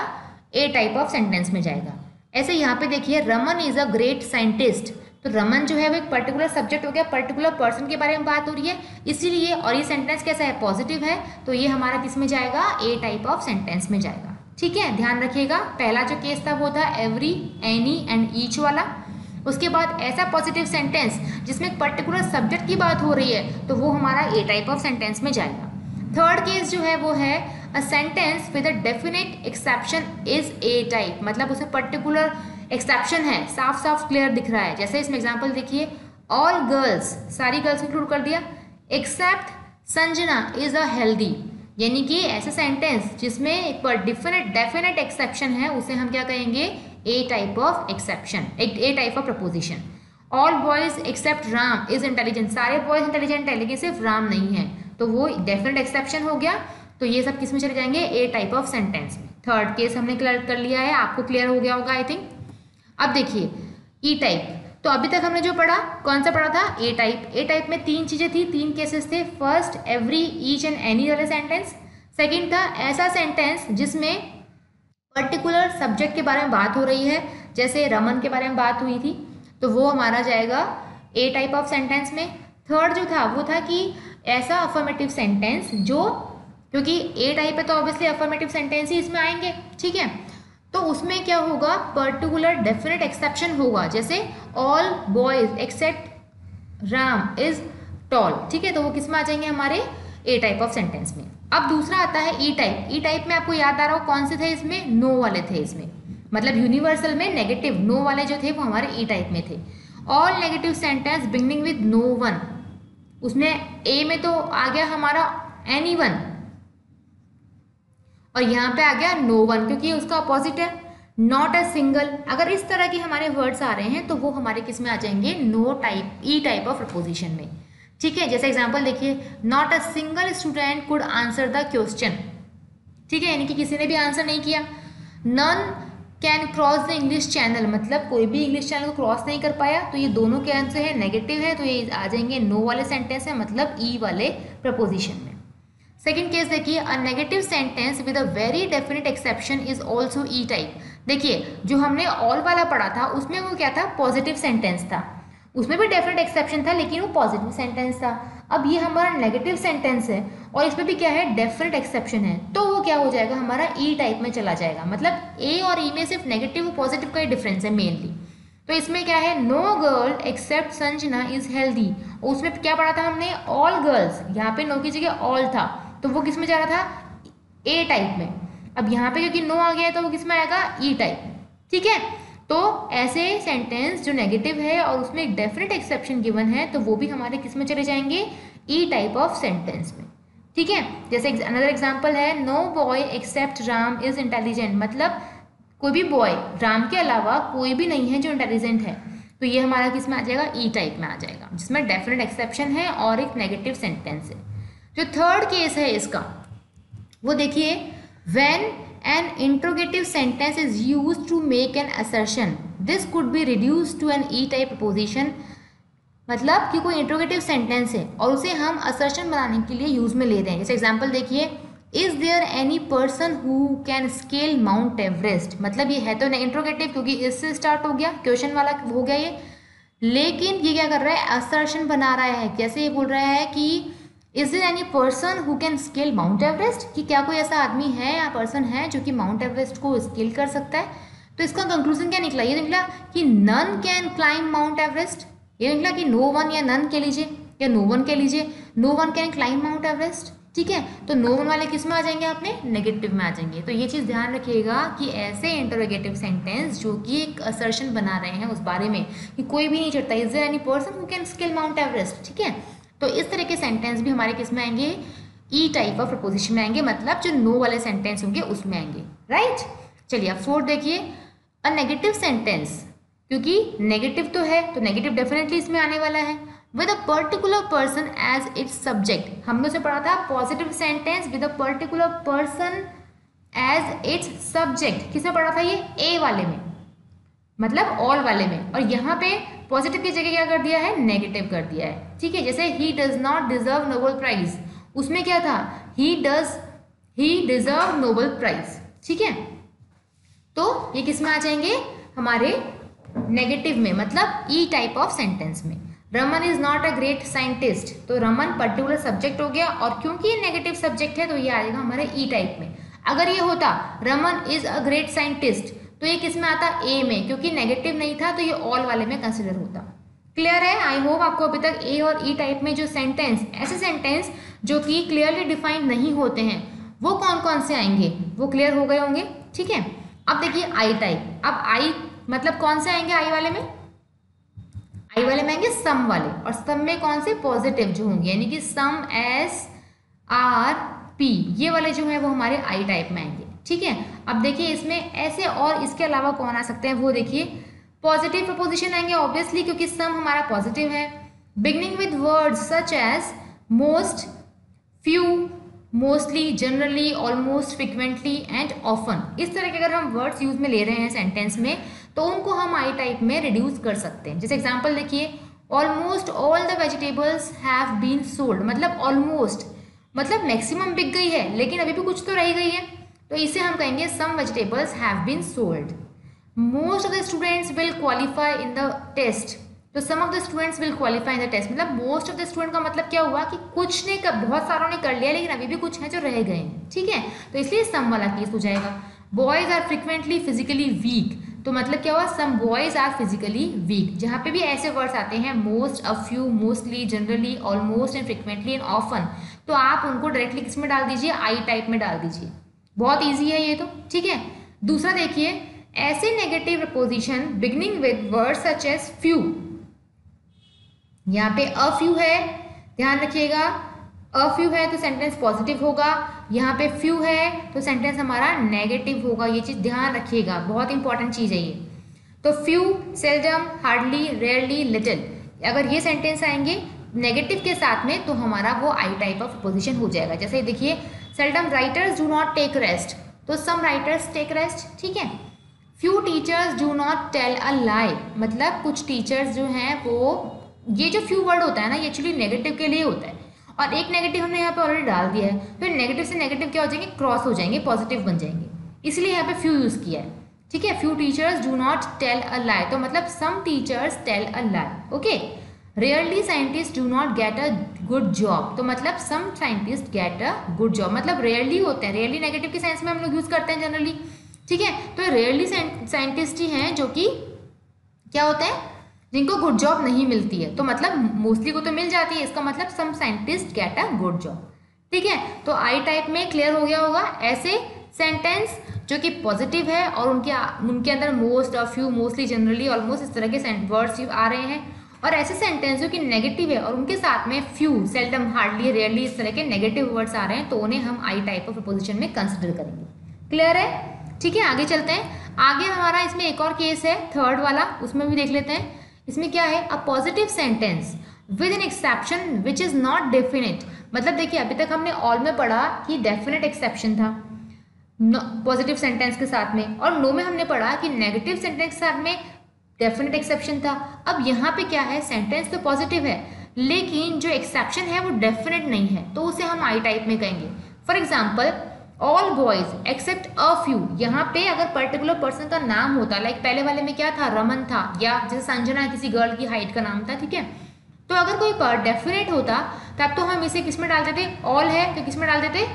ए टाइप ऑफ सेंटेंस में जाएगा। ऐसे यहाँ पे देखिए, Raman is a great scientist, तो रमन जो है वो एक पर्टिकुलर सब्जेक्ट हो गया, पर्टिकुलर पर्सन के बारे में बात हो रही है, इसीलिए, और ये सेंटेंस कैसा है, पॉजिटिव है, तो ये हमारा किस में जाएगा, ए टाइप ऑफ सेंटेंस में जाएगा। ठीक है, ध्यान रखिएगा, पहला जो केस था वो था एवरी, एनी एंड ईच वाला। उसके बाद ऐसा पॉजिटिव सेंटेंस जिसमें एक पर्टिकुलर सब्जेक्ट की बात हो रही है, तो वो हमारा ए टाइप ऑफ सेंटेंस में जाएगा। थर्ड केस जो है वो है a sentence with a definite exception is a type, मतलब उसमें पर्टिकुलर एक्सेप्शन है, साफ साफ क्लियर दिख रहा है। जैसे इसमें एग्जांपल देखिए, ऑल गर्ल्स, सारी गर्ल्स इंक्लूड कर दिया, except Sanjana is a healthy, यानी कि ऐसा सेंटेंस जिसमें एक पर डेफिनेट एक्सेप्शन है, उसे हम क्या कहेंगे, A type of exception, A type of proposition. All boys except Ram is intelligent, सारे बॉयज इंटेलिजेंट है लेकिन सिर्फ राम नहीं है, तो वो डेफिनेट एक्सेप्शन हो गया। तो ये सब किस में चले जाएंगे, ए टाइप ऑफ सेंटेंस में। थर्ड केस हमने क्लियर कर लिया है, आपको क्लियर हो गया होगा आई थिंक। अब देखिए ई टाइप, तो अभी तक हमने जो पढ़ा, कौन सा पढ़ा था, ए टाइप। ए टाइप में तीन चीजें थी, तीन केसेस थे। First every, each and any वाले सेंटेंस। सेकंड था ऐसा सेंटेंस जिसमें पर्टिकुलर सब्जेक्ट के बारे में बात हो रही है, जैसे रमन के बारे में बात हुई थी, तो वो हमारा जाएगा ए टाइप ऑफ सेंटेंस में। थर्ड जो था वो था कि ऐसा अफर्मेटिव सेंटेंस जो, क्योंकि ए टाइप है तो ऑब्वियसली अफर्मेटिव सेंटेंस ही इसमें आएंगे। ठीक है, तो उसमें क्या होगा, पर्टिकुलर डेफिनेट एक्सेप्शन होगा, जैसे all boys except Ram is tall. ठीक है, तो वो किस में आ जाएंगे, हमारे ए टाइप ऑफ सेंटेंस में। अब दूसरा आता है ई टाइप। ई टाइप में आपको याद आ रहा हो कौन से थे, इसमें नो वाले थे, इसमें मतलब यूनिवर्सल में नेगेटिव नो वाले जो थे वो हमारे ई टाइप में थे। All negative sentence beginning with no one, उसमें ए में तो आ गया हमारा एनी वन, और यहाँ पे आ गया नो वन, क्योंकि उसका अपोजिट है, नॉट अ सिंगल। अगर इस तरह के हमारे वर्ड्स आ रहे हैं तो वो हमारे किस में आ जाएंगे, no type, E type of proposition में। ठीक है, जैसे एग्जांपल देखिए, not a single student could answer the question. ठीक है, यानी कि किसी ने भी आंसर नहीं किया। None can cross the English channel, मतलब कोई भी इंग्लिश चैनल को क्रॉस नहीं कर पाया, तो ये दोनों के आंसर है नेगेटिव है, तो ये आ जाएंगे नो वाले सेंटेंस है, मतलब ई वाले प्रपोजिशन में। सेकेंड केस देखिए, a negative sentence with a very definite exception is also E type. देखिए जो हमने ऑल वाला पढ़ा था उसमें वो क्या था, पॉजिटिव सेंटेंस था, उसमें भी डेफिनेट एक्सेप्शन था लेकिन वो पॉजिटिव सेंटेंस था। अब ये हमारा नेगेटिव सेंटेंस है और इसमें भी क्या है, डेफिनेट एक्सेप्शन है, तो वो क्या हो जाएगा, हमारा ई टाइप में चला जाएगा। मतलब ए और ई में सिर्फ नेगेटिव और पॉजिटिव का ही डिफरेंस है मेनली। तो इसमें क्या है, no girl except Sanjana is healthy, उसमें क्या पढ़ा था हमने, ऑल गर्ल्स, यहाँ पे नो की जगह ऑल था, तो वो किस में जा रहा था, ए टाइप में। अब यहाँ पे क्योंकि नो आ गया है तो वो किस में आएगा, ई टाइप। ठीक है, तो ऐसे सेंटेंस जो नेगेटिव है और उसमें एक डेफिनेट एक्सेप्शन गिवन है, तो वो भी हमारे किस में चले जाएंगे, ई टाइप ऑफ सेंटेंस में। ठीक है, जैसे अनदर एग्जांपल है, no boy except Ram is intelligent, मतलब कोई भी बॉय, राम के अलावा कोई भी नहीं है जो इंटेलिजेंट है, तो ये हमारा किस में आ जाएगा, ई टाइप में आ जाएगा, जिसमें डेफिनेट एक्सेप्शन है और एक नेगेटिव सेंटेंस है। जो थर्ड केस है इसका, वो देखिए, when an interrogative sentence is used to make an assertion, this could be reduced to an E-type preposition। मतलब कि कोई इंट्रोगेटिव सेंटेंस है और उसे हम असर्शन बनाने के लिए यूज में ले रहे हैं। जैसे एग्जांपल देखिए, is there any person who can scale Mount Everest, मतलब ये है तो इंट्रोगेटिव क्योंकि इससे स्टार्ट हो गया, क्वेश्चन वाला हो गया ये, लेकिन ये क्या कर रहा है, असर्शन बना रहा है। कैसे ये बोल रहा है कि is there any person who can scale Mount Everest, कि क्या कोई ऐसा आदमी है या पर्सन है जो कि माउंट एवरेस्ट को स्केल कर सकता है। तो इसका कंक्लूजन क्या निकला, ये निकला कि none can climb Mount Everest, ये निकला कि नो वन या नन कह लीजिए या नो वन कह लीजिए, no one can climb Mount Everest. ठीक है, तो नो वन वाले किस में आ जाएंगे, आपने नेगेटिव में आ जाएंगे। तो ये चीज़ ध्यान रखिएगा कि ऐसे इंटरोगेटिव सेंटेंस जो कि एक असर्शन बना रहे हैं उस बारे में कि कोई भी नहीं चढ़ता, is there any person who can scale Mount Everest, ठीक है, तो इस तरह के सेंटेंस भी हमारे किस में आएंगे, ई टाइप ऑफ प्रपोजिशन में आएंगे, मतलब जो नो वाले सेंटेंस होंगे उसमें आएंगे, राइट। चलिए अब फोर्थ देखिए, अ नेगेटिव सेंटेंस, क्योंकि नेगेटिव तो है तो नेगेटिव डेफिनेटली इसमें आने वाला है। With a particular person as its subject, हमने उसे पढ़ा था positive sentence with a particular person as its subject, किसमें पढ़ा था ये, ए वाले में, मतलब ऑल वाले में, और यहाँ पे पॉजिटिव की जगह क्या कर दिया है, नेगेटिव कर दिया है, ठीक है। जैसे he does not deserve Nobel prize, उसमें क्या था, ही डिजर्व नोबेल प्राइज, ठीक है। तो ये किस में आ जाएंगे, हमारे नेगेटिव में, मतलब ई टाइप ऑफ सेंटेंस में। Raman is not a great scientist, तो रमन पर्टिकुलर सब्जेक्ट हो गया, और क्योंकि ये नेगेटिव सब्जेक्ट है तो ये आएगा हमारे ई टाइप में। अगर ये होता Raman is a great scientist, तो ये किस में आता, ए में, क्योंकि नेगेटिव नहीं था तो ये ऑल वाले में कंसिडर होता। क्लियर है, आई होप आपको अभी तक ए और ई टाइप में जो सेंटेंस, ऐसे सेंटेंस जो कि क्लियरली डिफाइंड नहीं होते हैं, वो कौन कौन से आएंगे वो क्लियर हो गए होंगे, ठीक है। अब देखिए आई टाइप, अब आई मतलब कौन से आएंगे आई वाले में, आई वाले में आएंगे सम वाले, और सम में कौन से, पॉजिटिव जो होंगे, यानी कि सम एस आर पी, ये वाले जो है वो हमारे आई टाइप में आएंगे, ठीक है। अब देखिए इसमें ऐसे और इसके अलावा कौन आ सकते हैं, वो देखिए पॉजिटिव प्रपोजिशन आएंगे ऑब्वियसली, क्योंकि सम हमारा पॉजिटिव है। Beginning with words such as most, few, mostly, generally, almost, frequently and often, इस तरह के अगर हम वर्ड्स यूज में ले रहे हैं सेंटेंस में, तो उनको हम आई टाइप में रिड्यूस कर सकते हैं। जैसे एग्जांपल देखिए, almost all the vegetables have been sold, मतलब ऑलमोस्ट मतलब मैक्सिमम बिक गई है, लेकिन अभी भी कुछ तो रह गई है, तो इसे हम कहेंगे some vegetables have been sold. Most of the students will qualify in the test, तो some of the students will qualify in the test, मतलब मोस्ट ऑफ द स्टूडेंट का मतलब क्या हुआ कि कुछ ने कर, बहुत सारों ने कर लिया लेकिन अभी भी कुछ है जो रह गए हैं, ठीक है, तो इसलिए सम वाला केस हो जाएगा। Boys are frequently physically weak, तो मतलब क्या हुआ, some boys are physically weak. जहाँ पे भी ऐसे वर्ड्स आते हैं most, a few, mostly, generally, almost and frequently and often, तो आप उनको डायरेक्टली किस में डाल दीजिए, आई टाइप में डाल दीजिए, बहुत ईजी है ये तो, ठीक है। दूसरा देखिए, ऐसे negative proposition beginning with word such as few, यहाँ पे अ फ्यू है, ध्यान रखिएगा, अ फ्यू है तो सेंटेंस पॉजिटिव होगा, यहाँ पे फ्यू है तो सेंटेंस हमारा नेगेटिव होगा, ये चीज ध्यान रखिएगा, बहुत इंपॉर्टेंट चीज है ये। तो few, seldom, hardly, rarely, little, अगर ये सेंटेंस आएंगे नेगेटिव के साथ में तो हमारा वो आई टाइप ऑफ प्रपोजिशन हो जाएगा। जैसे देखिए, seldom writers do not take rest, तो सम राइटर्स टेक रेस्ट, ठीक है। Few teachers do not tell a lie, मतलब कुछ टीचर्स जो हैं वो, ये जो फ्यू वर्ड होता है ना, ये एक्चुअली नेगेटिव के लिए होता है, और एक नेगेटिव हमने यहाँ पे ऑलरेडी डाल दिया है, फिर नेगेटिव से नेगेटिव क्या हो जाएंगे, क्रॉस हो जाएंगे, पॉजिटिव बन जाएंगे, इसलिए यहाँ पे फ्यू यूज किया है, ठीक है। Few teachers do not tell a lie, तो मतलब some teachers tell a lie, okay. Rarely scientist do not get a good job, तो मतलब some scientist get a good job, मतलब रेयरली होते हैं, रेयरली नेगेटिव के सेंस में हम लोग यूज करते हैं जनरली, ठीक है। तो रेयरली साइंटिस्ट ही हैं जो कि क्या होते हैं, जिनको गुड जॉब नहीं मिलती है, तो मतलब मोस्टली को तो मिल जाती है, इसका मतलब some scientist get a good job, ठीक है। तो आई टाइप में क्लियर हो गया होगा, ऐसे सेंटेंस जो कि पॉजिटिव है और उनके अंदर most, a few, mostly, generally, almost, इस तरह के वर्ड्स आ रहे हैं, और ऐसे सेंटेंस जो कि नेगेटिव है और उनके साथ में फ्यू, सेल्डम, हार्डली, रेयरली, इस तरह के नेगेटिव वर्ड्स आ रहे हैं, तो उन्हें हम आई टाइप ऑफ प्रपोजिशन में कंसिडर करेंगे। क्लियर है, ठीक है। आगे चलते हैं, आगे हमारा इसमें एक और केस है थर्ड वाला, उसमें भी देख लेते हैं। इसमें क्या है, a positive sentence with an exception which is not definite, मतलब देखिए अभी तक हमने ऑल में पढ़ा कि डेफिनेट एक्सेप्शन था पॉजिटिव सेंटेंस के साथ में, और नो में हमने पढ़ा कि नेगेटिव सेंटेंस के साथ में डेफिनेट एक्सेप्शन था। अब यहाँ पे क्या है, सेंटेंस तो पॉजिटिव है लेकिन जो एक्सेप्शन है वो डेफिनेट नहीं है, तो उसे हम आई टाइप में कहेंगे। For example, all boys except a few, यहाँ पे अगर पर्टिकुलर पर्सन का नाम होता, लाइक पहले वाले में क्या था, रमन था, या जैसे संजना किसी गर्ल की हाइट का नाम था, ठीक है। तो अगर कोई पर डेफिनेट होता तब तो हम इसे किस में डाल देते, ऑल है तो किस में डाल देते,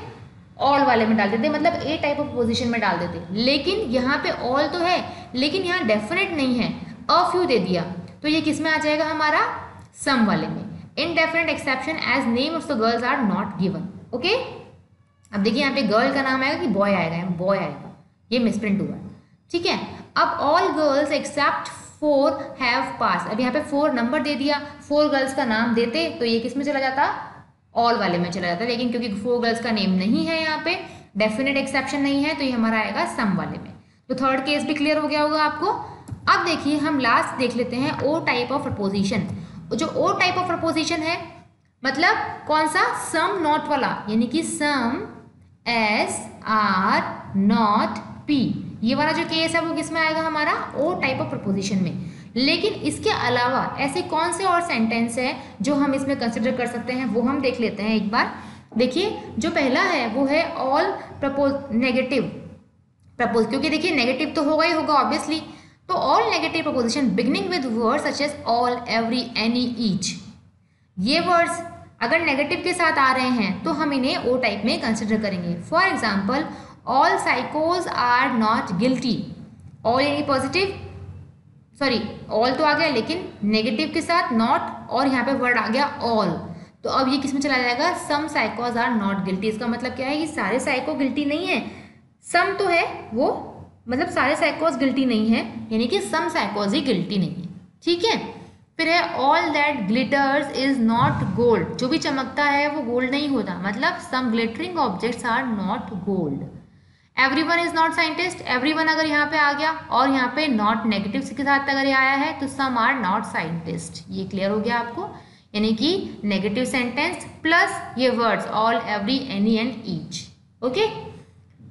ऑल वाले में डाल देते, मतलब ए टाइप ऑफ पोजीशन में डाल देते। लेकिन यहाँ पे ऑल तो है लेकिन यहाँ डेफिनेट नहीं है, अ फ्यू दे दिया, तो ये किस में आ जाएगा हमारा, सम वाले में। Indefinite exception as name of the girls are not given, okay. अब देखिए यहाँ पे गर्ल का नाम आएगा कि बॉय आएगा, बॉय आएगा, ये मिसप्रिंट हुआ है, ठीक है। अब all girls except 4 have pass, अब यहाँ पे 4 नंबर दे दिया, 4 गर्ल्स का नाम देते तो ये किस में चला जाता, ऑल वाले में चला जाता है, लेकिन क्योंकि 4 गर्ल्स का नेम नहीं है यहाँ पे, डेफिनेट एक्सेप्शन नहीं है, तो ये हमारा आएगा सम वाले में। तो थर्ड केस भी क्लियर हो गया होगा आपको। अब देखिए हम लास्ट देख लेते हैं ओ टाइप ऑफ प्रपोजिशन। जो ओ टाइप ऑफ प्रपोजिशन है मतलब कौन सा, सम नॉट वाला, यानी कि सम एस आर नॉट पी, ये वाला जो केस है वो किस में आएगा हमारा, ओ टाइप ऑफ प्रपोजिशन में। लेकिन इसके अलावा ऐसे कौन से और सेंटेंस है जो हम इसमें कंसिडर कर सकते हैं, वो हम देख लेते हैं एक बार। देखिए जो पहला है वो है ऑल प्रपोज नेगेटिव प्रपोज, क्योंकि देखिए नेगेटिव तो होगा ही होगा ऑब्वियसली। तो all negative proposition beginning with words such as all, every, any, each, ये वर्ड्स अगर नेगेटिव के साथ आ रहे हैं तो हम इन्हें ओ टाइप में कंसिडर करेंगे। फॉर एग्जाम्पल ऑल साइकोज आर नॉट गिल्टी, ऑल यानी पॉजिटिव, सॉरी ऑल तो आ गया लेकिन नेगेटिव के साथ नॉट, और यहाँ पे वर्ड आ गया ऑल, तो अब ये किस में चला जाएगा, सम साइकोज आर नॉट गिल्टी। इसका मतलब क्या है कि सारे साइको गिल्टी नहीं है, सम तो है वो, मतलब सारे साइकोज गिल्टी नहीं है, यानी कि सम साइकोज ही गिल्टी नहीं है, ठीक है। फिर है all that glitters is not gold, जो भी चमकता है वो गोल्ड नहीं होता, मतलब some glittering objects are not gold. Everyone is not scientist, everyone अगर यहाँ पे आ गया और यहाँ पे नॉट नेगेटिव के साथ अगर ये आया है तो सम आर नॉट साइंटिस्ट, ये क्लियर हो गया आपको, यानी कि नेगेटिव सेंटेंस प्लस ये words all, every, any and each, okay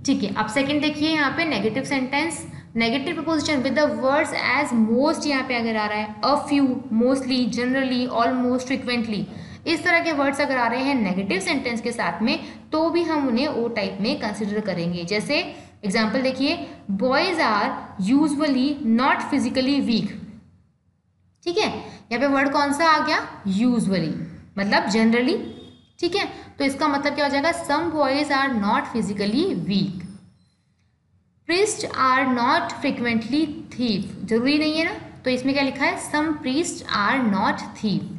ठीक है। अब सेकंड देखिए यहाँ पे negative sentence, negative proposition with the words as most, यहाँ पे अगर आ रहा है a few, mostly, generally, almost, frequently, इस तरह के वर्ड्स अगर आ रहे हैं नेगेटिव सेंटेंस के साथ में तो भी हम उन्हें ओ टाइप में कंसिडर करेंगे। जैसे एग्जाम्पल देखिए, boys are usually not physically weak, ठीक है, यहाँ पे वर्ड कौन सा आ गया, यूजुअली, मतलब जनरली, ठीक है, तो इसका मतलब क्या हो जाएगा, some boys are not physically weak. Priest are not frequently thief, जरूरी नहीं है ना, तो इसमें क्या लिखा है, some priest are not thief.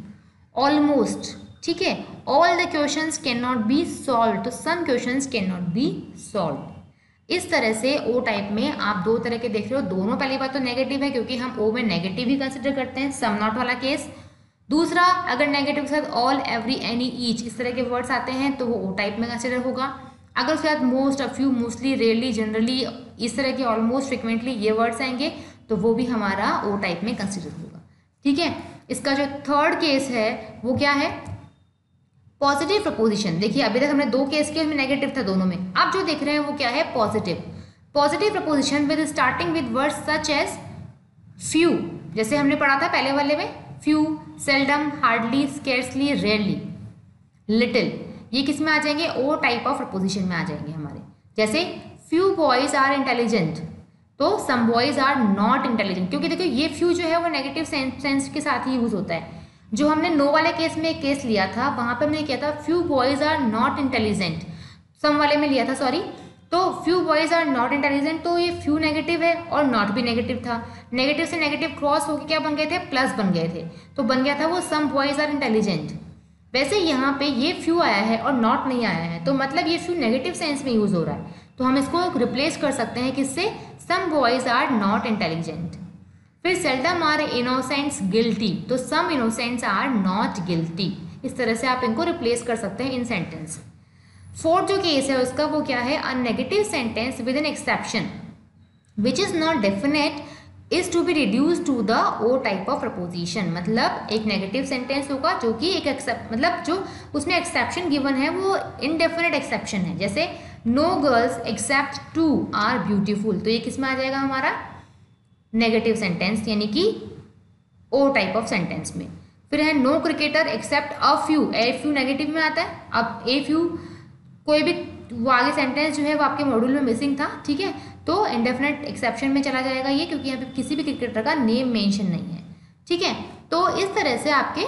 Almost, ठीक है, all the questions can not be solve, तो some questions can not be solve. इस तरह से ओ टाइप में आप दो तरह के देख रहे हो, दोनों पहली बात तो नेगेटिव है क्योंकि हम ओ में नेगेटिव ही कंसिडर करते हैं, सम नॉट वाला केस। दूसरा, अगर नेगेटिव के साथ ऑल, एवरी, एनी, ईच इस तरह के वर्ड्स आते हैं तो वो ओ टाइप में कंसिडर होगा। अगर उसके साथ most, a few, mostly, rarely, generally, इस तरह के ऑलमोस्ट, फ्रिक्वेंटली ये वर्ड्स आएंगे तो वो भी हमारा ओ टाइप में कंसिडर होगा, ठीक है। इसका जो थर्ड केस है वो क्या है, पॉजिटिव प्रपोजिशन। देखिए अभी तक हमने दो केस किए, उसमें नेगेटिव था दोनों में, अब जो देख रहे हैं वो क्या है, positive. Positive proposition with starting with words such as few, जैसे हमने पढ़ा था पहले वाले में, few, seldom, hardly, scarcely, rarely, little, ये किस में आ जाएंगे, ओ टाइप ऑफ प्रपोजिशन में आ जाएंगे हमारे। जैसे फ्यू बॉयज आर इंटेलिजेंट, तो some boys are not intelligent, क्योंकि देखो ये फ्यू जो है वो नेगेटिव सेंस के साथ ही यूज होता है। जो हमने नो वाले केस में एक केस लिया था वहां पर हमने किया था few boys are not intelligent, some वाले में लिया था सॉरी, तो few boys are not intelligent, तो ये फ्यू नेगेटिव है और नॉट भी नेगेटिव था, नेगेटिव से नेगेटिव क्रॉस होकर क्या बन गए थे, प्लस बन गए थे, तो बन गया था वो सम बॉयज आर इंटेलिजेंट। वैसे यहाँ पे ये फ्यू आया है और नॉट नहीं आया है, तो मतलब ये फ्यू नेगेटिव सेंस में यूज हो रहा है, तो हम इसको रिप्लेस कर सकते हैं किससे, some boys are not intelligent. फिर सेल्डम आर इनोसेंट्स गिल्टी, तो some innocents are not guilty, इस तरह से आप इनको रिप्लेस कर सकते हैं इन सेंटेंस। फोर्थ जो केस है उसका वो क्या है, a negative sentence with an exception which is not definite is to be reduce to the O type of proposition, मतलब एक नेगेटिव सेंटेंस होगा जो कि एक एक्सेप्ट, मतलब जो उसमें एक्सेप्शन गिवन है वो इनडेफिनेट एक्सेप्शन है। जैसे no girls except 2 are beautiful, तो ये किस में आ जाएगा हमारा, नेगेटिव सेंटेंस, यानी कि ओ टाइप ऑफ सेंटेंस में। फिर है no cricketer except a few, a few negative में आता है, अब ए फ्यू कोई भी वो आगे सेंटेंस जो है वो आपके मॉड्यूल में मिसिंग था, ठीक है, तो इंडेफिनेट एक्सेप्शन में चला जाएगा ये, क्योंकि यहाँ पे किसी भी क्रिकेटर का नेम मेंशन नहीं है, ठीक है। तो इस तरह से आपके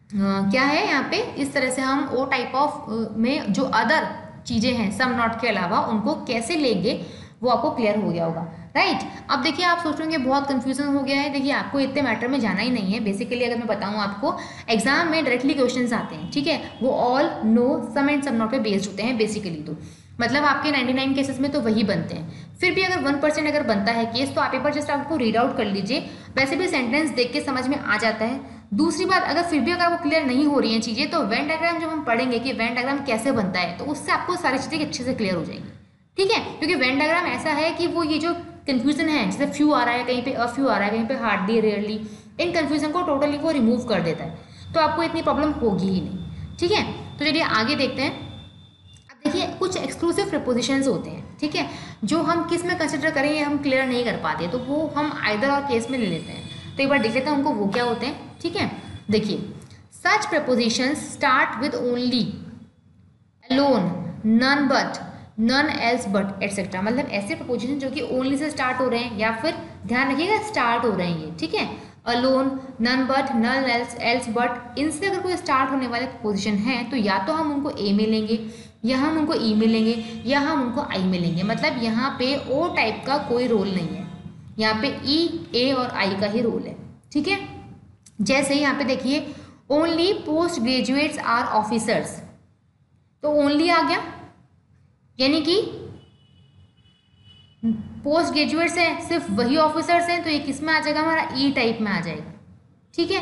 क्या है यहाँ पे, इस तरह से हम ओ टाइप ऑफ में जो अदर चीज़ें हैं सम नॉट के अलावा उनको कैसे लेंगे वो आपको क्लियर हो गया होगा, राइट। अब देखिए आप सोच रहे होंगे बहुत कंफ्यूजन हो गया है, देखिए आपको इतने मैटर में जाना ही नहीं है। बेसिकली अगर मैं बताऊँ आपको, एग्जाम में डायरेक्टली क्वेश्चंस आते हैं, ठीक है, वो all, no, some and some not पे बेस्ड होते हैं बेसिकली, तो मतलब आपके 99 केसेस में तो वही बनते हैं। फिर भी अगर 1% अगर बनता है केस तो आप एक बार जस्ट आपको रीड आउट कर लीजिए, वैसे भी सेंटेंस देख के समझ में आ जाता है। दूसरी बात, अगर फिर भी अगर वो क्लियर नहीं हो रही हैं चीज़ें, तो वेन डायग्राम जब हम पढ़ेंगे कि वेन डायग्राम कैसे बनता है, तो उससे आपको सारी चीज़ें अच्छे से क्लियर हो जाएंगी, ठीक है। क्योंकि वेन डायग्राम ऐसा है कि वो ये जो कन्फ्यूजन है, जैसे फ्यू आ रहा है कहीं पे, फ्यू आ रहा है कहीं पे, हार्डली, रेयरली, इन कन्फ्यूजन को टोटली वो रिमूव कर देता है, तो आपको इतनी प्रॉब्लम होगी ही नहीं, ठीक है। तो चलिए आगे देखते हैं। अब देखिए कुछ एक्सक्लूसिव प्रपोजिशंस होते हैं, ठीक है, जो हम किस में कंसिडर करें ये हम क्लियर नहीं कर पाते, तो वो हम आइदर और केस में ले लेते हैं। तो एक बार देख लेते हैं उनको वो क्या होते हैं, ठीक है। देखिए, such propositions start with only, alone, none but, none else but etcetera, मतलब ऐसे प्रपोजिशन जो कि ओनली से स्टार्ट हो रहे हैं, या फिर ध्यान रखिएगा स्टार्ट हो रहे हैं ये, ठीक है। Alone, none but, none else but, इनसे अगर कोई स्टार्ट होने वाले प्रपोजिशन हैं तो या तो हम उनको ए में लेंगे, या हम उनको ई में लेंगे, या हम उनको आई में लेंगे। मतलब यहाँ पे ओ टाइप का कोई रोल नहीं है, यहाँ पे ई, ए और आई का ही रोल है, ठीक है। जैसे यहाँ पे देखिए, only post graduates are officers, तो ओनली आ गया, यानी कि पोस्ट ग्रेजुएट्स हैं, सिर्फ वही ऑफिसर्स हैं, तो ये किस में आ जाएगा, हमारा ई टाइप में आ जाएगा, ठीक है।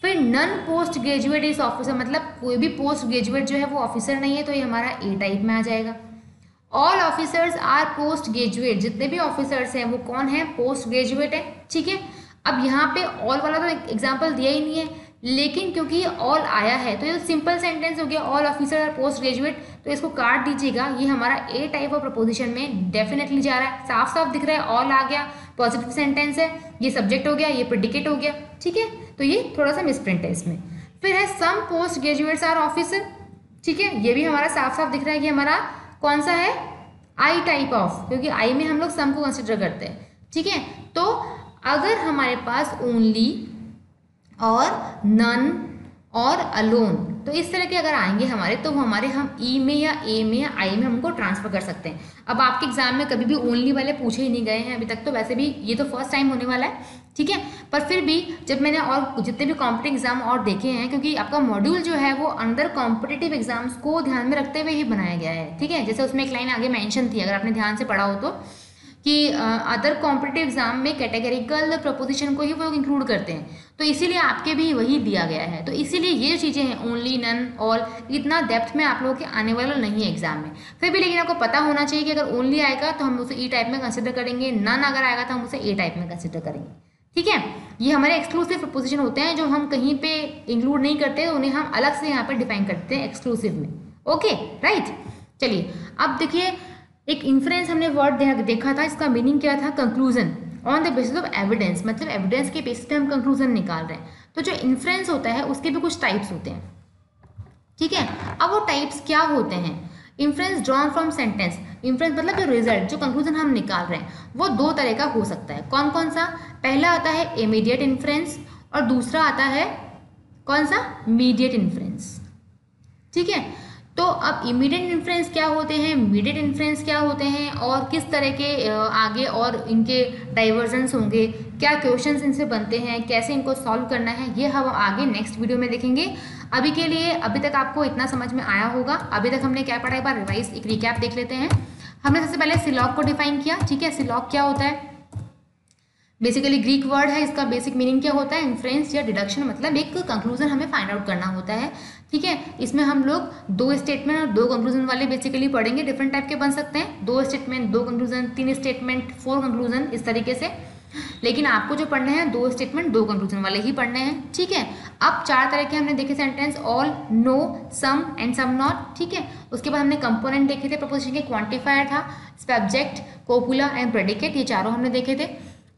फिर none post graduate is officer, मतलब कोई भी पोस्ट ग्रेजुएट जो है वो ऑफिसर नहीं है, तो ये हमारा ए टाइप में आ जाएगा। All officers R post graduate, जितने भी ऑफिसर्स हैं वो कौन है, पोस्ट ग्रेजुएट है, ठीक है। अब यहाँ पे ऑल वाला तो एग्जाम्पल दिया ही नहीं है, लेकिन क्योंकि ये ऑल आया है तो ये सिंपल सेंटेंस हो गया, all officer R post graduate, तो इसको काट दीजिएगा, ये हमारा ए टाइप ऑफ प्रपोजिशन में डेफिनेटली जा रहा है, साफ साफ दिख रहा है, ऑल आ गया, पॉजिटिव सेंटेंस है, ये सब्जेक्ट हो गया, ये प्रेडिकेट हो गया, ठीक है। तो ये थोड़ा सा मिसप्रिंट है इसमें। फिर है some post graduates are officer, ठीक है, ये भी हमारा साफ साफ दिख रहा है कि हमारा कौन सा है, आई टाइप ऑफ, क्योंकि आई में हम लोग सम को कंसिडर करते हैं, ठीक है। तो अगर हमारे पास ओनली और नन और अलोन, तो इस तरह के अगर आएंगे हमारे, तो हमारे हम ई में या ए में या आई में हमको ट्रांसफर कर सकते हैं। अब आपके एग्जाम में कभी भी ओनली वाले पूछे ही नहीं गए हैं अभी तक, तो वैसे भी ये तो फर्स्ट टाइम होने वाला है, ठीक है। पर फिर भी जब मैंने और जितने भी कॉम्पिटिटिव एग्जाम और देखे हैं, क्योंकि आपका मॉड्यूल जो है वो अंडर कॉम्पिटिटिव एग्जाम्स को ध्यान में रखते हुए ही बनाया गया है, ठीक है। जैसे उसमें एक लाइन आगे मेंशन थी, अगर आपने ध्यान से पढ़ा हो तो, कि अदर कॉम्पिटिटिव एग्जाम में कैटेगरिकल प्रपोजिशन को ही वो इंक्लूड करते हैं, तो इसीलिए आपके भी वही दिया गया है। तो इसीलिए ये जो चीज़ें हैं ओनली, नन, ऑल, इतना डेप्थ में आप लोगों के आने वाला नहीं है एग्जाम में। फिर भी लेकिन आपको पता होना चाहिए कि अगर ओनली आएगा तो हम उसे ई टाइप में कंसिडर करेंगे, नन अगर आएगा तो हम उसे ए टाइप में कंसिडर करेंगे, ठीक है। ये हमारे एक्सक्लूसिव प्रपोजिशन होते हैं जो हम कहीं पे इंक्लूड नहीं करते, उन्हें हम अलग से यहाँ पर डिफाइन करते हैं एक्सक्लूसिव में, ओके, राइट। चलिए अब देखिए, एक इन्फ्रेंस हमने वर्ड देखा था, इसका मीनिंग क्या था, conclusion on the basis of evidence, मतलब एविडेंस के बेसिस पे हम कंक्लूजन निकाल रहे हैं। तो जो इन्फ्रेंस होता है उसके भी कुछ टाइप्स होते हैं, ठीक है। अब वो टाइप्स क्या होते हैं, inference drawn from sentence, inference मतलब जो रिजल्ट, जो कंक्लूजन हम निकाल रहे हैं वो दो तरह का हो सकता है। कौन कौन सा, पहला आता है इमीडिएट इन्फ्रेंस और दूसरा आता है कौन सा, मीडिएट इन्फ्रेंस, ठीक है। तो अब इमीडिएट इन्फ्रेंस क्या होते हैं, मीडिएट इन्फ्रेंस क्या होते हैं, और किस तरह के आगे और इनके डाइवर्जन्स होंगे, क्या क्वेश्चंस इनसे बनते हैं, कैसे इनको सॉल्व करना है, ये हम आगे नेक्स्ट वीडियो में देखेंगे। अभी के लिए अभी तक आपको इतना समझ में आया होगा। अभी तक हमने क्या पढ़ा, एक बार रिवाइज, एक रिकैप देख लेते हैं। हमने सबसे पहले सिलॉग को डिफाइन किया, ठीक है। सिलॉग क्या होता है, बेसिकली ग्रीक वर्ड है, इसका बेसिक मीनिंग क्या होता है, इन्फ्रेंस या डिडक्शन, मतलब एक कंक्लूजन हमें फाइंड आउट करना होता है, ठीक है। इसमें हम लोग दो स्टेटमेंट और दो कंक्लूजन वाले बेसिकली पढ़ेंगे, डिफरेंट टाइप के बन सकते हैं, दो स्टेटमेंट दो कंक्लूजन, तीन स्टेटमेंट फोर कंक्लूजन, इस तरीके से। लेकिन आपको जो पढ़ने हैं दो स्टेटमेंट दो कंक्लूजन वाले ही पढ़ने हैं, ठीक है। अब चार तरह के हमने देखे sentence, all, no, some and some not, ठीक है। उसके बाद हमने कंपोनेंट देखे थे प्रपोजिशन के, क्वांटिफायर था, सब्जेक्ट, कोपुला एंड प्रेडिकेट, ये चारों हमने देखे थे।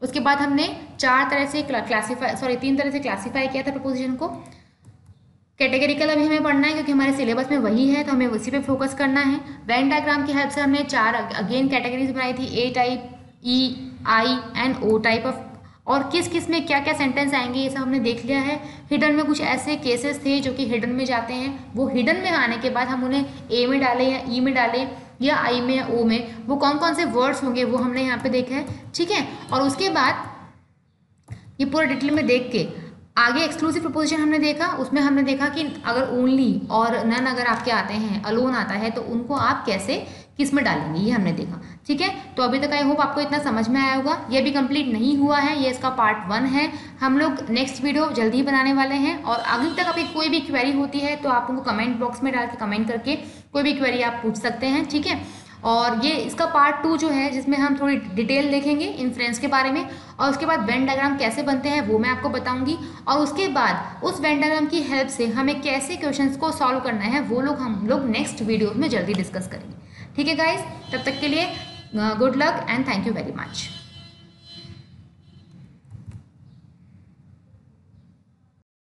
उसके बाद हमने तीन तरह से क्लासीफाई किया था प्रपोजिशन को। कैटेगरिकल अभी हमें पढ़ना है क्योंकि हमारे सिलेबस में वही है, तो हमें उसी पे फोकस करना है। वेन डायग्राम की हेल्प से हमने चार अगेन कैटेगरीज बनाई थी, A type, E, I and O type of, और किस किस में क्या क्या सेंटेंस आएंगे ये सब हमने देख लिया है। हिडन में कुछ ऐसे केसेस थे जो कि हिडन में जाते हैं, वो हिडन में आने के बाद हम उन्हें ए में डालें या ई में डालें या आई में या ओ में, वो कौन कौन से वर्ड्स होंगे वो हमने यहाँ पे देखा है, ठीक है। और उसके बाद ये पूरा डिटेल में देख के आगे एक्सक्लूसिव प्रपोजिशन हमने देखा, उसमें हमने देखा कि अगर ओनली और नन अगर आपके आते हैं, अलोन आता है, तो उनको आप कैसे किस में डालेंगे, ये हमने देखा। ठीक है, तो अभी तक आई होप आपको इतना समझ में आया होगा। ये भी कंप्लीट नहीं हुआ है, ये इसका पार्ट 1 है। हम लोग नेक्स्ट वीडियो जल्दी ही बनाने वाले हैं। और अभी तक आपकी कोई भी क्वेरी होती है तो आप उनको कमेंट बॉक्स में डाल के कमेंट करके कोई भी क्वेरी आप पूछ सकते हैं। ठीक है, और ये इसका पार्ट 2 जो है, जिसमें हम थोड़ी डिटेल देखेंगे इन्फ्रेंस के बारे में, और उसके बाद वेन डायग्राम कैसे बनते हैं वो मैं आपको बताऊंगी। और उसके बाद उस वेन डायग्राम की हेल्प से हमें कैसे क्वेश्चंस को सॉल्व करना है वो हम लोग नेक्स्ट वीडियो में जल्दी डिस्कस करेंगे। ठीक है गाइज, तब तक के लिए good luck and thank you very much.